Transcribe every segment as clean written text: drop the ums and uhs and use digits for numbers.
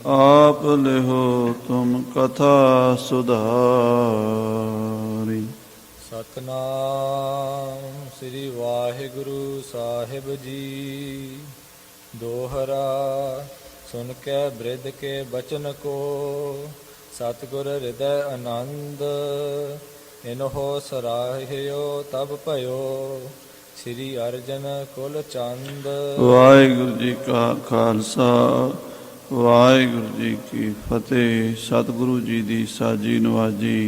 आप लिहो तुम कथा सुधारी। सतनाम श्री वाहिगुरु साहिब जी। दोहरा सुन के बृद्ध के बचन को, सतगुर हृदय आनंद। इन्हो सराह्यो तब भयो, श्री अर्जन कुल चंद। वाहिगुरु जी का खालसा, वाहिगुरु जी की फतेह। सतगुरु जी दी साजी नवाजी।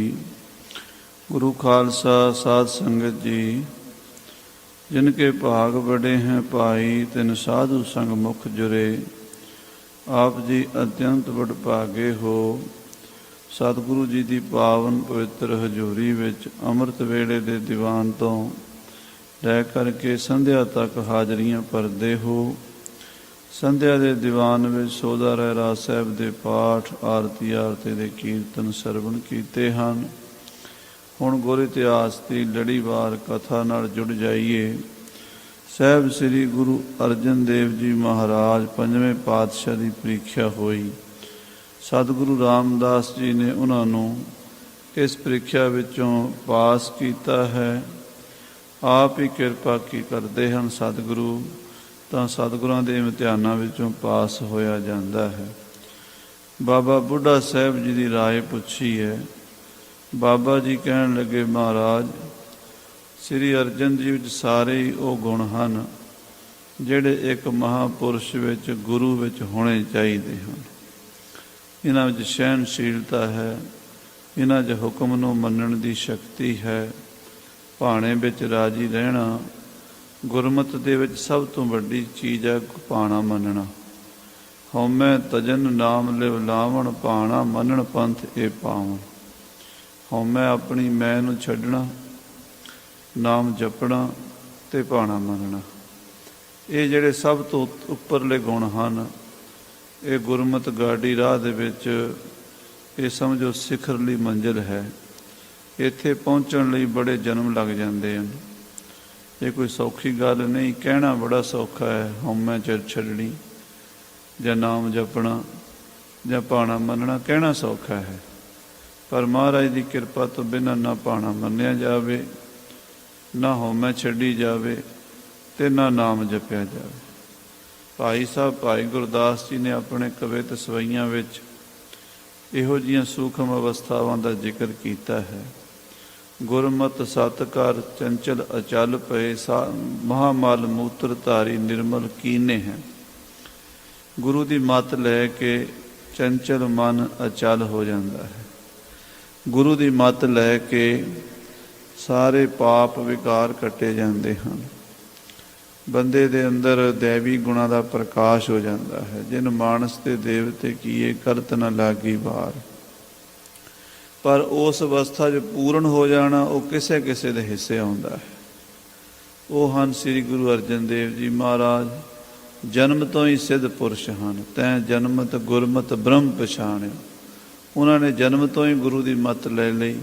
गुरु खालसा साध संगत जी, जिनके भाग बड़े हैं पाई, तिन साधु संग मुख जुरे। आप जी अत्यंत वਡਭਾਗੇ हो। सतगुरु जी की पावन पवित्र हजूरी विच अमृत वेले दे दीवान तो लै करके संध्या तक हाजरियां भरदे हो। संध्या ਦੇ ਦੀਵਾਨ ਵਿੱਚ ਸੋਧਾ ਰਹਿਰਾਸ ਸਾਹਿਬ ਦੇ ਪਾਠ, ਆਰਤੀ ਦੇ ਕੀਰਤਨ ਸਰਵਣ ਕੀਤੇ ਹਨ। ਹੁਣ ਗੁਰ ਇਤਿਹਾਸ ਦੀ ਲੜੀਵਾਰ ਕਥਾ ਨਾਲ ਜੁੜ ਜਾਈਏ। ਸਾਹਿਬ ਸ੍ਰੀ ਗੁਰੂ ਅਰਜਨ ਦੇਵ ਜੀ ਮਹਾਰਾਜ ਪੰਜਵੇਂ ਪਾਤਸ਼ਾਹ ਦੀ ਪ੍ਰੀਖਿਆ ਹੋਈ। ਸਤਿਗੁਰੂ ਰਾਮਦਾਸ ਜੀ ਨੇ ਉਹਨਾਂ ਨੂੰ ਇਸ ਪ੍ਰੀਖਿਆ ਵਿੱਚੋਂ ਪਾਸ ਕੀਤਾ ਹੈ। ਆਪ ਹੀ ਕਿਰਪਾ ਕੀ ਕਰਦੇ ਹਨ ਸਤਿਗੁਰੂ, ਤਾਂ ਸਤਿਗੁਰਾਂ ਦੇ ਇਮਤਿਹਾਨਾਂ ਵਿੱਚੋਂ ਪਾਸ ਹੋਇਆ ਜਾਂਦਾ ਹੈ। ਬਾਬਾ ਬੁੱਢਾ ਸਾਹਿਬ ਜੀ ਦੀ ਰਾਏ ਪੁੱਛੀ ਹੈ। ਬਾਬਾ ਜੀ ਕਹਿਣ ਲੱਗੇ, ਮਹਾਰਾਜ ਸ੍ਰੀ ਅਰਜਨ ਜੀ ਵਿੱਚ ਸਾਰੇ ਹੀ ਉਹ ਗੁਣ ਹਨ ਜਿਹੜੇ ਇੱਕ ਮਹਾਂਪੁਰਸ਼ ਵਿੱਚ, ਗੁਰੂ ਵਿੱਚ ਹੋਣੇ ਚਾਹੀਦੇ ਹਨ। ਇਹਨਾਂ ਵਿੱਚ ਸਹਿਣਸ਼ੀਲਤਾ ਹੈ, ਇਹਨਾਂ 'ਚ ਹੁਕਮ ਨੂੰ ਮੰਨਣ ਦੀ ਸ਼ਕਤੀ ਹੈ, ਭਾਣੇ ਵਿੱਚ ਰਾਜੀ ਰਹਿਣਾ। ਗੁਰਮਤਿ ਦੇ ਵਿੱਚ ਸਭ ਤੋਂ ਵੱਡੀ ਚੀਜ਼ ਹੈ ਭਾਣਾ ਮੰਨਣਾ। ਹਉਮੈ ਤਜਨ ਨਾਮ ਲਿਵ ਲਾਵਣ, ਭਾਣਾ ਮੰਨਣ ਪੰਥ ਇਹ ਪਾਵਨ। ਹਉਮੈ ਆਪਣੀ ਮੈਂ ਨੂੰ ਛੱਡਣਾ, ਨਾਮ ਜਪਣਾ ਅਤੇ ਭਾਣਾ ਮੰਨਣਾ। ਇਹ ਜਿਹੜੇ ਸਭ ਤੋਂ ਉੱਪਰਲੇ ਗੁਣ ਹਨ, ਇਹ ਗੁਰਮਤਿ ਗਾਡੀ ਰਾਹ ਦੇ ਵਿੱਚ ਇਹ ਸਮਝੋ ਸਿਖਰਲੀ ਮੰਜ਼ਿਲ ਹੈ। ਇੱਥੇ ਪਹੁੰਚਣ ਲਈ ਬੜੇ ਜਨਮ ਲੱਗ ਜਾਂਦੇ ਹਨ। ਇਹ ਕੋਈ ਸੌਖੀ ਗੱਲ ਨਹੀਂ। ਕਹਿਣਾ ਬੜਾ ਸੌਖਾ ਹੈ, ਹਉਮੈ ਛੱਡਣੀ ਜਾਂ ਨਾਮ ਜਪਣਾ ਜਾਂ ਭਾਣਾ ਮੰਨਣਾ, ਕਹਿਣਾ ਸੌਖਾ ਹੈ। ਪਰ ਮਹਾਰਾਜ ਦੀ ਕਿਰਪਾ ਤੋਂ ਬਿਨਾਂ ਨਾ ਭਾਣਾ ਮੰਨਿਆ ਜਾਵੇ, ਨਾ ਹਉਮੈ ਛੱਡੀ ਜਾਵੇ ਅਤੇ ਨਾ ਨਾਮ ਜਪਿਆ ਜਾਵੇ। ਭਾਈ ਸਾਹਿਬ ਭਾਈ ਗੁਰਦਾਸ ਜੀ ਨੇ ਆਪਣੇ ਕਵਿਤ ਸਵਈਆਂ ਵਿੱਚ ਇਹੋ ਜਿਹੀਆਂ ਸੂਖਮ ਅਵਸਥਾਵਾਂ ਦਾ ਜ਼ਿਕਰ ਕੀਤਾ ਹੈ। ਗੁਰਮਤਿ ਸਤਿ ਕਰ ਚੰਚਲ ਅਚਲ ਪਏ, ਮਹਾਮਲ ਮੂਤਰ ਧਾਰੀ ਨਿਰਮਲ ਕੀਨੇ ਹੈ। ਗੁਰੂ ਦੀ ਮੱਤ ਲੈ ਕੇ ਚੰਚਲ ਮਨ ਅਚਲ ਹੋ ਜਾਂਦਾ ਹੈ। ਗੁਰੂ ਦੀ ਮੱਤ ਲੈ ਕੇ ਸਾਰੇ ਪਾਪ ਵਿਕਾਰ ਕੱਟੇ ਜਾਂਦੇ ਹਨ। ਬੰਦੇ ਦੇ ਅੰਦਰ ਦੈਵੀ ਗੁਣਾਂ ਦਾ ਪ੍ਰਕਾਸ਼ ਹੋ ਜਾਂਦਾ ਹੈ। ਜਿਨ ਮਾਨਸ ਤੇ ਦੇਵਤੇ ਕੀਏ, ਕਰਤ ਨ ਲਾਗੀ ਵਾਰ। ਪਰ ਉਸ ਅਵਸਥਾ 'ਚ ਪੂਰਨ ਹੋ ਜਾਣਾ ਉਹ ਕਿਸੇ ਕਿਸੇ ਦੇ ਹਿੱਸੇ ਆਉਂਦਾ ਹੈ। ਉਹ ਹਨ ਸ੍ਰੀ ਗੁਰੂ ਅਰਜਨ ਦੇਵ ਜੀ ਮਹਾਰਾਜ। ਜਨਮ ਤੋਂ ਹੀ ਸਿੱਧ ਪੁਰਸ਼ ਹਨ। ਤੈਂ ਜਨਮਤ ਗੁਰਮਤਿ ਬ੍ਰਹਮ ਪਛਾਣਿਓ। ਉਹਨਾਂ ਨੇ ਜਨਮ ਤੋਂ ਹੀ ਗੁਰੂ ਦੀ ਮੱਤ ਲੈ ਲਈ।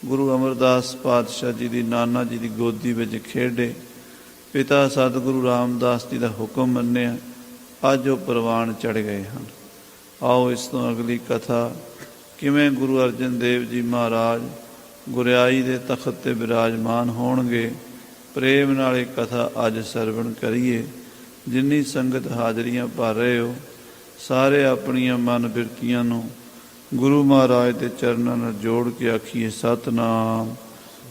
ਗੁਰੂ ਅਮਰਦਾਸ ਪਾਤਸ਼ਾਹ ਜੀ ਦੀ ਨਾਨਾ ਜੀ ਦੀ ਗੋਦੀ ਵਿੱਚ ਖੇਡੇ। ਪਿਤਾ ਸਤਿਗੁਰੂ ਰਾਮਦਾਸ ਜੀ ਦਾ ਹੁਕਮ ਮੰਨਿਆ। ਅੱਜ ਉਹ ਪ੍ਰਵਾਨ ਚੜ੍ਹ ਗਏ ਹਨ। ਆਓ ਇਸ ਤੋਂ ਅਗਲੀ ਕਥਾ, ਕਿਵੇਂ ਗੁਰੂ ਅਰਜਨ ਦੇਵ ਜੀ ਮਹਾਰਾਜ ਗੁਰਿਆਈ ਦੇ ਤਖਤ 'ਤੇ ਬਿਰਾਜਮਾਨ ਹੋਣਗੇ, ਪ੍ਰੇਮ ਨਾਲ ਇਹ ਕਥਾ ਅੱਜ ਸਰਵਣ ਕਰੀਏ। ਜਿੰਨੀ ਸੰਗਤ ਹਾਜ਼ਰੀਆਂ ਭਰ ਰਹੇ ਹੋ, ਸਾਰੇ ਆਪਣੀਆਂ ਮਨ ਬਿਰਤੀਆਂ ਨੂੰ ਗੁਰੂ ਮਹਾਰਾਜ ਦੇ ਚਰਨਾਂ ਨਾਲ ਜੋੜ ਕੇ ਆਖੀਏ, ਸਤਿਨਾਮ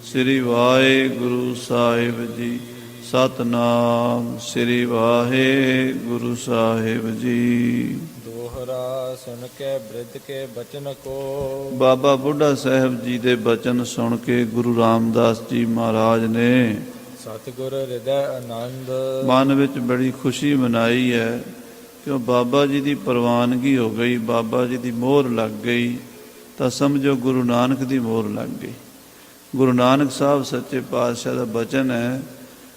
ਸ੍ਰੀ ਵਾਹਿਗੁਰੂ ਸਾਹਿਬ ਜੀ। ਸਤਿਨਾਮ ਸ੍ਰੀ ਵਾਹਿਗੁਰੂ ਸਾਹਿਬ ਜੀ। ਦੋਹਰਾ ਸੁਣ ਕੇ ਬ੍ਰਿਧ ਕੇ ਬਚਨ ਕੋ। ਬਾਬਾ ਬੁੱਢਾ ਸਾਹਿਬ ਜੀ ਦੇ ਬਚਨ ਸੁਣ ਕੇ ਗੁਰੂ ਰਾਮਦਾਸ ਜੀ ਮਹਾਰਾਜ ਨੇ ਸਤਿਗੁਰ ਹਿਰਦੈ ਆਨੰਦ, ਮਨ ਵਿੱਚ ਬੜੀ ਖੁਸ਼ੀ ਮਨਾਈ ਹੈ। ਕਿਉਂ ਬਾਬਾ ਜੀ ਦੀ ਪ੍ਰਵਾਨਗੀ ਹੋ ਗਈ, ਬਾਬਾ ਜੀ ਦੀ ਮੋਹਰ ਲੱਗ ਗਈ, ਤਾਂ ਸਮਝੋ ਗੁਰੂ ਨਾਨਕ ਦੀ ਮੋਹਰ ਲੱਗ ਗਈ। ਗੁਰੂ ਨਾਨਕ ਸਾਹਿਬ ਸੱਚੇ ਪਾਤਸ਼ਾਹ ਦਾ ਬਚਨ ਹੈ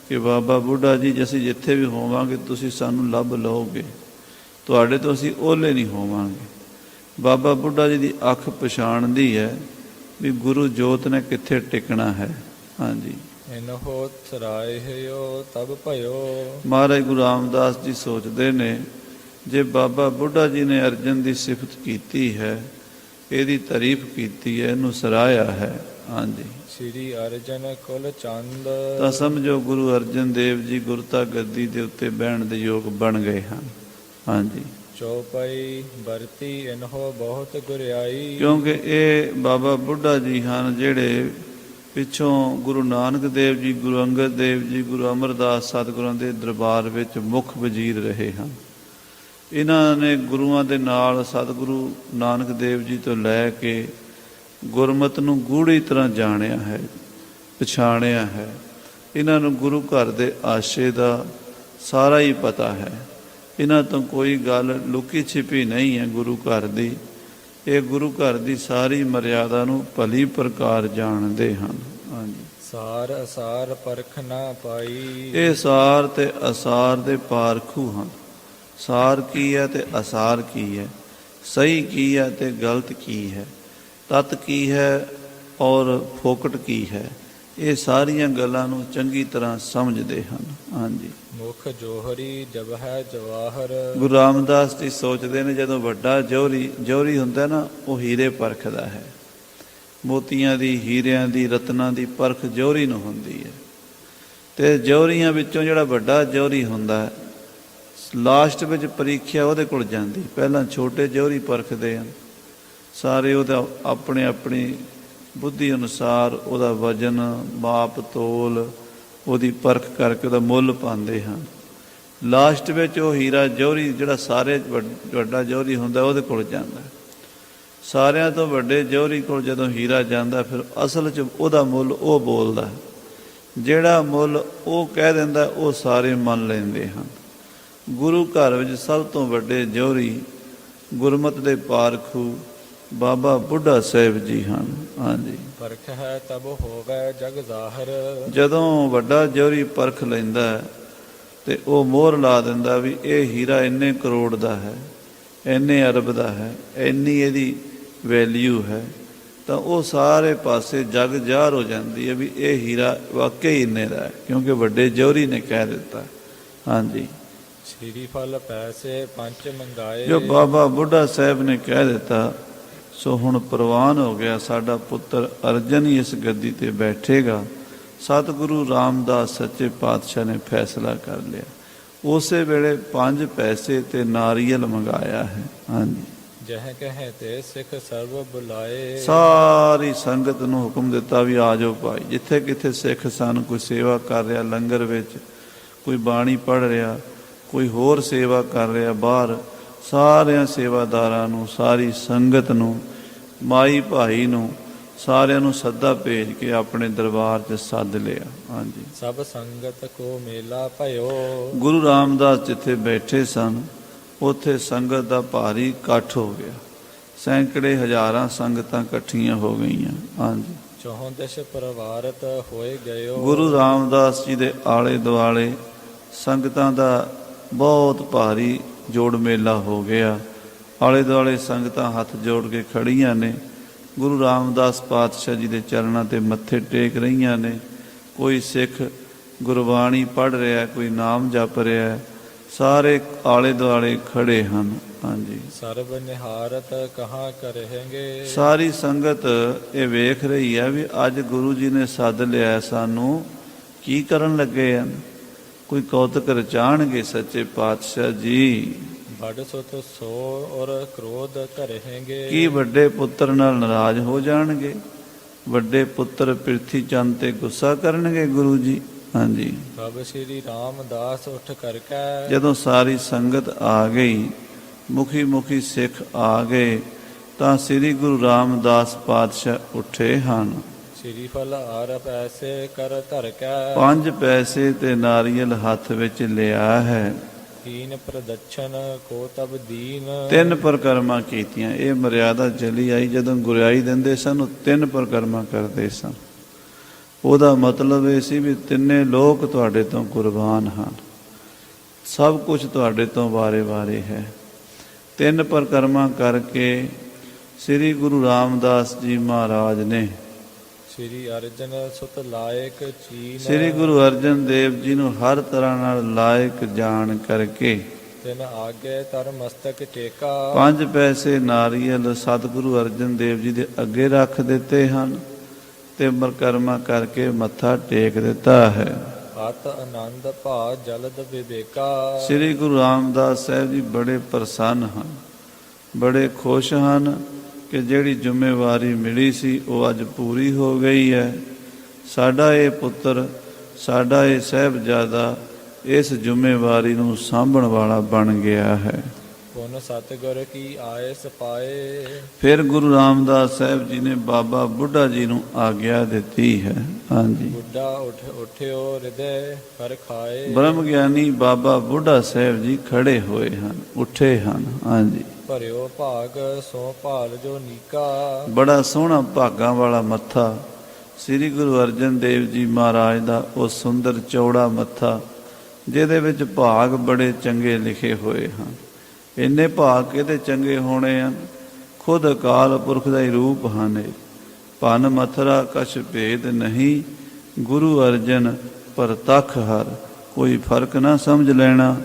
ਕਿ ਬਾਬਾ ਬੁੱਢਾ ਜੀ, ਅਸੀਂ ਜਿੱਥੇ ਵੀ ਹੋਵਾਂਗੇ ਤੁਸੀਂ ਸਾਨੂੰ ਲੱਭ ਲਓਗੇ, ਤੁਹਾਡੇ ਤੋਂ ਅਸੀਂ ਓਹਲੇ ਨਹੀਂ ਹੋਵਾਂਗੇ। ਬਾਬਾ ਬੁੱਢਾ ਜੀ ਦੀ ਅੱਖ ਪਛਾਣਦੀ ਹੈ ਵੀ ਗੁਰੂ ਜੋਤ ਨੇ ਕਿੱਥੇ ਟਿਕਣਾ ਹੈ। ਹਾਂਜੀ, ਇਨਹੁ ਸਰਾਹਿਓ ਤਬ ਭਇਓ। ਮਹਾਰਾਜ ਗੁਰੂ ਰਾਮਦਾਸ ਜੀ ਸੋਚਦੇ ਨੇ ਜੇ ਬਾਬਾ ਬੁੱਢਾ ਜੀ ਨੇ ਅਰਜਨ ਦੀ ਸਿਫਤ ਕੀਤੀ ਹੈ, ਇਹਦੀ ਤਾਰੀਫ ਕੀਤੀ ਹੈ, ਇਹਨੂੰ ਸਰਾਹਿਆ ਹੈ। ਹਾਂਜੀ, ਸ੍ਰੀ ਅਰਜਨ ਕੁਲ ਚੰਦ ਤਾਂ ਸਮਝੋ ਗੁਰੂ ਅਰਜਨ ਦੇਵ ਜੀ ਗੁਰਤਾ ਗੱਦੀ ਦੇ ਉੱਤੇ ਬਹਿਣ ਦੇ ਯੋਗ ਬਣ ਗਏ ਹਨ। ਹਾਂਜੀ, ਚੌਪਈ ਵਰਤੀ ਇਨਹੋ ਬਹੁਤ ਗੁਰਿਆਈ। ਕਿਉਂਕਿ ਇਹ ਬਾਬਾ ਬੁੱਢਾ ਜੀ ਹਨ ਜਿਹੜੇ ਪਿੱਛੋਂ ਗੁਰੂ ਨਾਨਕ ਦੇਵ ਜੀ, ਗੁਰੂ ਅੰਗਦ ਦੇਵ ਜੀ, ਗੁਰੂ ਅਮਰਦਾਸ ਸਤਿਗੁਰਾਂ ਦੇ ਦਰਬਾਰ ਵਿੱਚ ਮੁੱਖ ਵਜ਼ੀਰ ਰਹੇ ਹਨ। ਇਹਨਾਂ ਨੇ ਗੁਰੂਆਂ ਦੇ ਨਾਲ ਸਤਿਗੁਰੂ ਨਾਨਕ ਦੇਵ ਜੀ ਤੋਂ ਲੈ ਕੇ ਗੁਰਮਤਿ ਨੂੰ ਗੂੜ੍ਹੀ ਤਰ੍ਹਾਂ ਜਾਣਿਆ ਹੈ, ਪਛਾਣਿਆ ਹੈ। ਇਹਨਾਂ ਨੂੰ ਗੁਰੂ ਘਰ ਦੇ ਆਸ਼ੇ ਦਾ ਸਾਰਾ ਹੀ ਪਤਾ ਹੈ। ਇਹਨਾਂ ਤੋਂ ਕੋਈ ਗੱਲ ਲੁਕੀ ਛਿਪੀ ਨਹੀਂ ਹੈ ਗੁਰੂ ਘਰ ਦੀ। ਇਹ ਗੁਰੂ ਘਰ ਦੀ ਸਾਰੀ ਮਰਿਆਦਾ ਨੂੰ ਭਲੀ ਪ੍ਰਕਾਰ ਜਾਣਦੇ ਹਨ। ਹਾਂਜੀ, ਸਾਰ ਅਸਾਰ ਪਰਖ ਨਾ ਪਾਈ। ਇਹ ਸਾਰ ਤੇ ਅਸਾਰ ਦੇ ਪਾਰਖੂ ਹਨ। ਸਾਰ ਕੀ ਹੈ ਤੇ ਅਸਾਰ ਕੀ ਹੈ, ਸਹੀ ਕੀ ਹੈ ਤੇ ਗਲਤ ਕੀ ਹੈ, ਤਤ ਕੀ ਹੈ ਔਰ ਫੋਕਟ ਕੀ ਹੈ, ਇਹ ਸਾਰੀਆਂ ਗੱਲਾਂ ਨੂੰ ਚੰਗੀ ਤਰ੍ਹਾਂ ਸਮਝਦੇ ਹਨ। ਹਾਂਜੀ, ਮੁਖ ਜੋਹਰੀ ਜਬ ਹੈ ਜਵਾਹਰ। ਗੁਰੂ ਰਾਮਦਾਸ ਜੀ ਸੋਚਦੇ ਨੇ ਜਦੋਂ ਵੱਡਾ ਜੋਹਰੀ ਹੁੰਦਾ ਨਾ, ਉਹ ਹੀਰੇ ਪਰਖਦਾ ਹੈ। ਮੋਤੀਆਂ ਦੀ, ਹੀਰਿਆਂ ਦੀ, ਰਤਨਾਂ ਦੀ ਪਰਖ ਜੋਹਰੀ ਨੂੰ ਹੁੰਦੀ ਹੈ। ਤੇ ਜੋਹਰੀਆਂ ਵਿੱਚੋਂ ਜਿਹੜਾ ਵੱਡਾ ਜੋਹਰੀ ਹੁੰਦਾ ਹੈ, ਲਾਸਟ ਵਿੱਚ ਪ੍ਰੀਖਿਆ ਉਹਦੇ ਕੋਲ ਜਾਂਦੀ। ਪਹਿਲਾਂ ਛੋਟੇ ਜੋਹਰੀ ਪਰਖਦੇ ਹਨ ਸਾਰੇ, ਉਹਦਾ ਆਪਣੇ ਆਪਣੀ ਬੁੱਧੀ ਅਨੁਸਾਰ ਉਹਦਾ ਵਜਨ, ਮਾਪ ਤੋਲ, ਉਹਦੀ ਪਰਖ ਕਰਕੇ ਉਹਦਾ ਮੁੱਲ ਪਾਉਂਦੇ ਹਨ। ਲਾਸਟ ਵਿੱਚ ਉਹ ਹੀਰਾ ਜੋਹਰੀ ਜਿਹੜਾ ਸਾਰੇ ਵੱਡਾ ਜੋਹਰੀ ਹੁੰਦਾ ਉਹਦੇ ਕੋਲ ਜਾਂਦਾ। ਸਾਰਿਆਂ ਤੋਂ ਵੱਡੇ ਜੋਹਰੀ ਕੋਲ ਜਦੋਂ ਹੀਰਾ ਜਾਂਦਾ, ਫਿਰ ਅਸਲ 'ਚ ਉਹਦਾ ਮੁੱਲ ਉਹ ਬੋਲਦਾ। ਜਿਹੜਾ ਮੁੱਲ ਉਹ ਕਹਿ ਦਿੰਦਾ, ਉਹ ਸਾਰੇ ਮੰਨ ਲੈਂਦੇ ਹਨ। ਗੁਰੂ ਘਰ ਵਿੱਚ ਸਭ ਤੋਂ ਵੱਡੇ ਜੋਹਰੀ ਗੁਰਮਤਿ ਦੇ ਪਾਰਖੂ ਬਾਬਾ ਬੁੱਢਾ ਸਾਹਿਬ ਜੀ ਹਨ। ਹਾਂਜੀ, ਪਰਖ ਹੈ ਤਬ ਹੋਵੇ ਜਗ ਜ਼ਾਹਰ। ਜਦੋਂ ਵੱਡਾ ਜੋਹਰੀ ਪਰਖ ਲੈਂਦਾ ਹੈ ਤੇ ਉਹ ਮੋਹਰ ਲਾ ਦਿੰਦਾ ਵੀ ਇਹ ਹੀਰਾ ਇੰਨੇ ਕਰੋੜ ਦਾ ਹੈ, ਇੰਨੇ ਅਰਬ ਦਾ ਹੈ, ਇੰਨੀ ਇਹਦੀ ਵੈਲਿਊ ਹੈ, ਤਾਂ ਉਹ ਸਾਰੇ ਪਾਸੇ ਜਗ ਜ਼ਾਹਰ ਹੋ ਜਾਂਦੀ ਹੈ ਵੀ ਇਹ ਹੀਰਾ ਵਾਕਈ ਇੰਨੇ ਦਾ ਹੈ, ਕਿਉਂਕਿ ਵੱਡੇ ਜੋਹਰੀ ਨੇ ਕਹਿ ਦਿੱਤਾ। ਹਾਂਜੀ, ਸ੍ਰੀ ਫਲ ਪੈਸੇ ਪੰਚ ਮੰਗਾਏ। ਜੋ ਬਾਬਾ ਬੁੱਢਾ ਸਾਹਿਬ ਨੇ ਕਹਿ ਦਿੱਤਾ, ਸੋ ਹੁਣ ਪ੍ਰਵਾਨ ਹੋ ਗਿਆ, ਸਾਡਾ ਪੁੱਤਰ ਅਰਜਨ ਹੀ ਇਸ ਗੱਦੀ ਤੇ ਬੈਠੇਗਾ। ਸਤਿਗੁਰੂ ਰਾਮਦਾਸ ਸੱਚੇ ਪਾਤਸ਼ਾਹ ਨੇ ਫੈਸਲਾ ਕਰ ਲਿਆ। ਉਸੇ ਵੇਲੇ 5 ਪੈਸੇ ਤੇ ਨਾਰੀਅਲ ਮੰਗਾਇਆ ਹੈ। ਹਾਂਜੀ, ਜਹ ਕਹੇ ਤੇ ਸਿੱਖ ਸਰਬ ਬੁਲਾਏ। ਸਾਰੀ ਸੰਗਤ ਨੂੰ ਹੁਕਮ ਦਿੱਤਾ ਵੀ ਆ ਜਾਓ ਭਾਈ। ਜਿੱਥੇ ਕਿੱਥੇ ਸਿੱਖ ਸਨ, ਕੋਈ ਸੇਵਾ ਕਰ ਰਿਹਾ ਲੰਗਰ ਵਿੱਚ, ਕੋਈ ਬਾਣੀ ਪੜ੍ਹ ਰਿਹਾ, ਕੋਈ ਹੋਰ ਸੇਵਾ ਕਰ ਰਿਹਾ ਬਾਹਰ, ਸਾਰਿਆਂ ਸੇਵਾਦਾਰਾਂ ਨੂੰ, ਸਾਰੀ ਸੰਗਤ ਨੂੰ, ਮਾਈ ਭਾਈ ਨੂੰ, ਸਾਰਿਆਂ ਨੂੰ ਸੱਦਾ ਭੇਜ ਕੇ ਆਪਣੇ ਦਰਬਾਰ 'ਚ ਸੱਦ ਲਿਆ। ਹਾਂਜੀ, ਸਭ ਸੰਗਤ ਕੋ ਮੇਲਾ ਭਇਓ। ਗੁਰੂ ਰਾਮਦਾਸ ਜਿੱਥੇ ਬੈਠੇ ਸਨ, ਉੱਥੇ ਸੰਗਤ ਦਾ ਭਾਰੀ ਇਕੱਠ ਹੋ ਗਿਆ। ਸੈਂਕੜੇ ਹਜ਼ਾਰਾਂ ਸੰਗਤਾਂ ਇਕੱਠੀਆਂ ਹੋ ਗਈਆਂ। ਹਾਂਜੀ, ਚੌਹਾਂ ਦਿਸ਼ ਪਰਵਾਰਤ ਹੋਏ ਗਇਓ। ਗੁਰੂ ਰਾਮਦਾਸ ਜੀ ਦੇ ਆਲੇ ਦੁਆਲੇ ਸੰਗਤਾਂ ਦਾ ਬਹੁਤ ਭਾਰੀ ਜੋੜ ਮੇਲਾ ਹੋ ਗਿਆ। ਆਲੇ ਦੁਆਲੇ ਸੰਗਤਾਂ ਹੱਥ ਜੋੜ ਕੇ ਖੜੀਆਂ ਨੇ, ਗੁਰੂ ਰਾਮਦਾਸ ਪਾਤਸ਼ਾਹ ਜੀ ਦੇ ਚਰਨਾਂ 'ਤੇ ਮੱਥੇ ਟੇਕ ਰਹੀਆਂ ਨੇ। ਕੋਈ ਸਿੱਖ ਗੁਰਬਾਣੀ ਪੜ੍ਹ ਰਿਹਾ, ਕੋਈ ਨਾਮ ਜਪ ਰਿਹਾ, ਸਾਰੇ ਆਲੇ ਦੁਆਲੇ ਖੜੇ ਹਨ। ਹਾਂਜੀ, ਸਰਬ ਨਿਹਾਰਤ ਕਹਾਂ ਕਰਹਿਗੇ। ਸਾਰੀ ਸੰਗਤ ਇਹ ਵੇਖ ਰਹੀ ਹੈ ਵੀ ਅੱਜ ਗੁਰੂ ਜੀ ਨੇ ਸੱਦ ਲਿਆ, ਸਾਨੂੰ ਕੀ ਕਰਨ ਲੱਗੇ ਹਨ। ਕੋਈ ਕੌਤਕ ਰਚਾਣਗੇ ਸੱਚੇ ਪਾਤਸ਼ਾਹ ਜੀ। ਵੱਡ ਸੁਤ ਸੋ ਔਰ ਕ੍ਰੋਧ ਕਰਹਿਗੇ। ਕੀ ਵੱਡੇ ਪੁੱਤਰ ਨਾਲ ਨਾਰਾਜ਼ ਹੋ ਜਾਣਗੇ? ਵੱਡੇ ਪੁੱਤਰ ਪ੍ਰਿਥੀ ਚੰਦ ਤੇ ਗੁੱਸਾ ਕਰਨਗੇ ਗੁਰੂ ਜੀ। ਹਾਂਜੀ, ਤਬ ਸ੍ਰੀ ਰਾਮਦਾਸ ਉੱਠ ਕਰਕੇ। ਜਦੋਂ ਸਾਰੀ ਸੰਗਤ ਆ ਗਈ, ਮੁਖੀ ਮੁਖੀ ਸਿੱਖ ਆ ਗਏ, ਤਾਂ ਸ੍ਰੀ ਗੁਰੂ ਰਾਮਦਾਸ ਪਾਤਸ਼ਾਹ ਉੱਠੇ ਹਨ। ਸ੍ਰੀ ਫਲ ਆਰ ਪੈਸੇ ਕਰ ਧਰ ਕੇ। 5 ਪੈਸੇ ਤੇ ਨਾਰੀਅਲ ਹੱਥ ਵਿੱਚ ਲਿਆ ਹੈ। ਦੀਨ ਪ੍ਰਦਛਨ ਕੋ ਤਬ ਦੀਨ। 3 ਪ੍ਰਕਰਮਾਂ ਕੀਤੀਆਂ। ਇਹ ਮਰਿਆਦਾ ਚਲੀ ਆਈ। ਜਦੋਂ ਗੁਰਿਆਈ ਦਿੰਦੇ ਸਨ, ਉਹ 3 ਪ੍ਰਕਰਮਾਂ ਕਰਦੇ ਸਨ। ਉਹਦਾ ਮਤਲਬ ਇਹ ਸੀ ਵੀ ਤਿੰਨੇ ਲੋਕ ਤੁਹਾਡੇ ਤੋਂ ਕੁਰਬਾਨ ਹਨ, ਸਭ ਕੁਝ ਤੁਹਾਡੇ ਤੋਂ ਵਾਰੇ ਹੈ। 3 ਪ੍ਰਕਰਮਾਂ ਕਰਕੇ ਸ੍ਰੀ ਗੁਰੂ ਰਾਮਦਾਸ ਜੀ ਮਹਾਰਾਜ ਨੇ ਸ੍ਰੀ ਅਰਜਨ ਸੁਤ ਲਾਇਕ ਚੀਨ। ਸ੍ਰੀ ਗੁਰੂ ਅਰਜਨ ਦੇਵ ਜੀ ਨੂੰ ਹਰ ਤਰ੍ਹਾਂ ਨਾਲ ਲਾਇਕ ਜਾਣ ਕਰਕੇ ਤਿਨ ਆਗੇ ਤਰ ਮਸਤਕ ਟੇਕਾ 5 ਪੈਸੇ ਨਾਰੀਅਲ ਸਤਿਗੁਰੂ ਅਰਜਨ ਦੇਵ ਜੀ ਦੇ ਅੱਗੇ ਰੱਖ ਦਿੱਤੇ ਹਨ ਤੇ ਪਰਿਕਰਮਾ ਕਰਕੇ ਮੱਥਾ ਟੇਕ ਦਿੱਤਾ ਹੈ। ਅਤ ਆਨੰਦ ਭਾ ਜਲਦ ਵਿਵੇਕਾ ਸ੍ਰੀ ਗੁਰੂ ਰਾਮਦਾਸ ਸਾਹਿਬ ਜੀ ਬੜੇ ਪ੍ਰਸੰਨ ਹਨ, ਬੜੇ ਖੁਸ਼ ਹਨ ਕਿ ਜਿਹੜੀ ਜ਼ਿੰਮੇਵਾਰੀ ਮਿਲੀ ਸੀ ਉਹ ਅੱਜ ਪੂਰੀ ਹੋ ਗਈ ਹੈ। ਸਾਡਾ ਇਹ ਪੁੱਤਰ, ਸਾਡਾ ਇਹ ਸਾਹਿਬਜ਼ਾਦਾ ਇਸ ਜ਼ਿੰਮੇਵਾਰੀ ਨੂੰ ਸਾਂਭਣ ਵਾਲਾ ਬਣ ਗਿਆ ਹੈ। ਪੁਨ ਸਤਿਗੁਰ ਕੀ ਆਏ ਸਪਾਏ ਫਿਰ ਗੁਰੂ ਰਾਮਦਾਸ ਸਾਹਿਬ ਜੀ ਨੇ ਬਾਬਾ ਬੁੱਢਾ ਜੀ ਨੂੰ ਆਗਿਆ ਦਿੱਤੀ ਹੈ। ਹਾਂਜੀ, ਬੁੱਢਾ ਉਠਿਓ ਹਿਰਦੇ ਹਰ ਖਾਏ ਬ੍ਰਹਮ ਗਿਆਨੀ ਬਾਬਾ ਬੁੱਢਾ ਸਾਹਿਬ ਜੀ ਖੜੇ ਹੋਏ ਹਨ, ਉੱਠੇ ਹਨ। ਹਾਂਜੀ, ਭਰਿਓ ਭਾਗ ਸੋ ਭਾਲ ਜੋ ਨੀਕਾ ਬੜਾ ਸੋਹਣਾ ਭਾਗਾਂ ਵਾਲਾ ਮੱਥਾ ਸ੍ਰੀ ਗੁਰੂ ਅਰਜਨ ਦੇਵ ਜੀ ਮਹਾਰਾਜ ਦਾ ਉਹ ਸੁੰਦਰ ਚੌੜਾ ਮੱਥਾ ਜਿਹਦੇ ਵਿੱਚ ਭਾਗ ਬੜੇ ਚੰਗੇ ਲਿਖੇ ਹੋਏ ਹਨ। ਇੰਨੇ ਭਾਗ ਕਿਹਦੇ ਚੰਗੇ ਹੋਣੇ ਹਨ? ਖੁਦ ਅਕਾਲ ਪੁਰਖ ਦਾ ਹੀ ਰੂਪ ਹਨ। ਭਨ ਮਥਰਾ ਕਛ ਭੇਦ ਨਹੀਂ, ਗੁਰੂ ਅਰਜਨ ਪ੍ਰਤੱਖ ਹਰ। ਕੋਈ ਫਰਕ ਨਾ ਸਮਝ ਲੈਣਾ।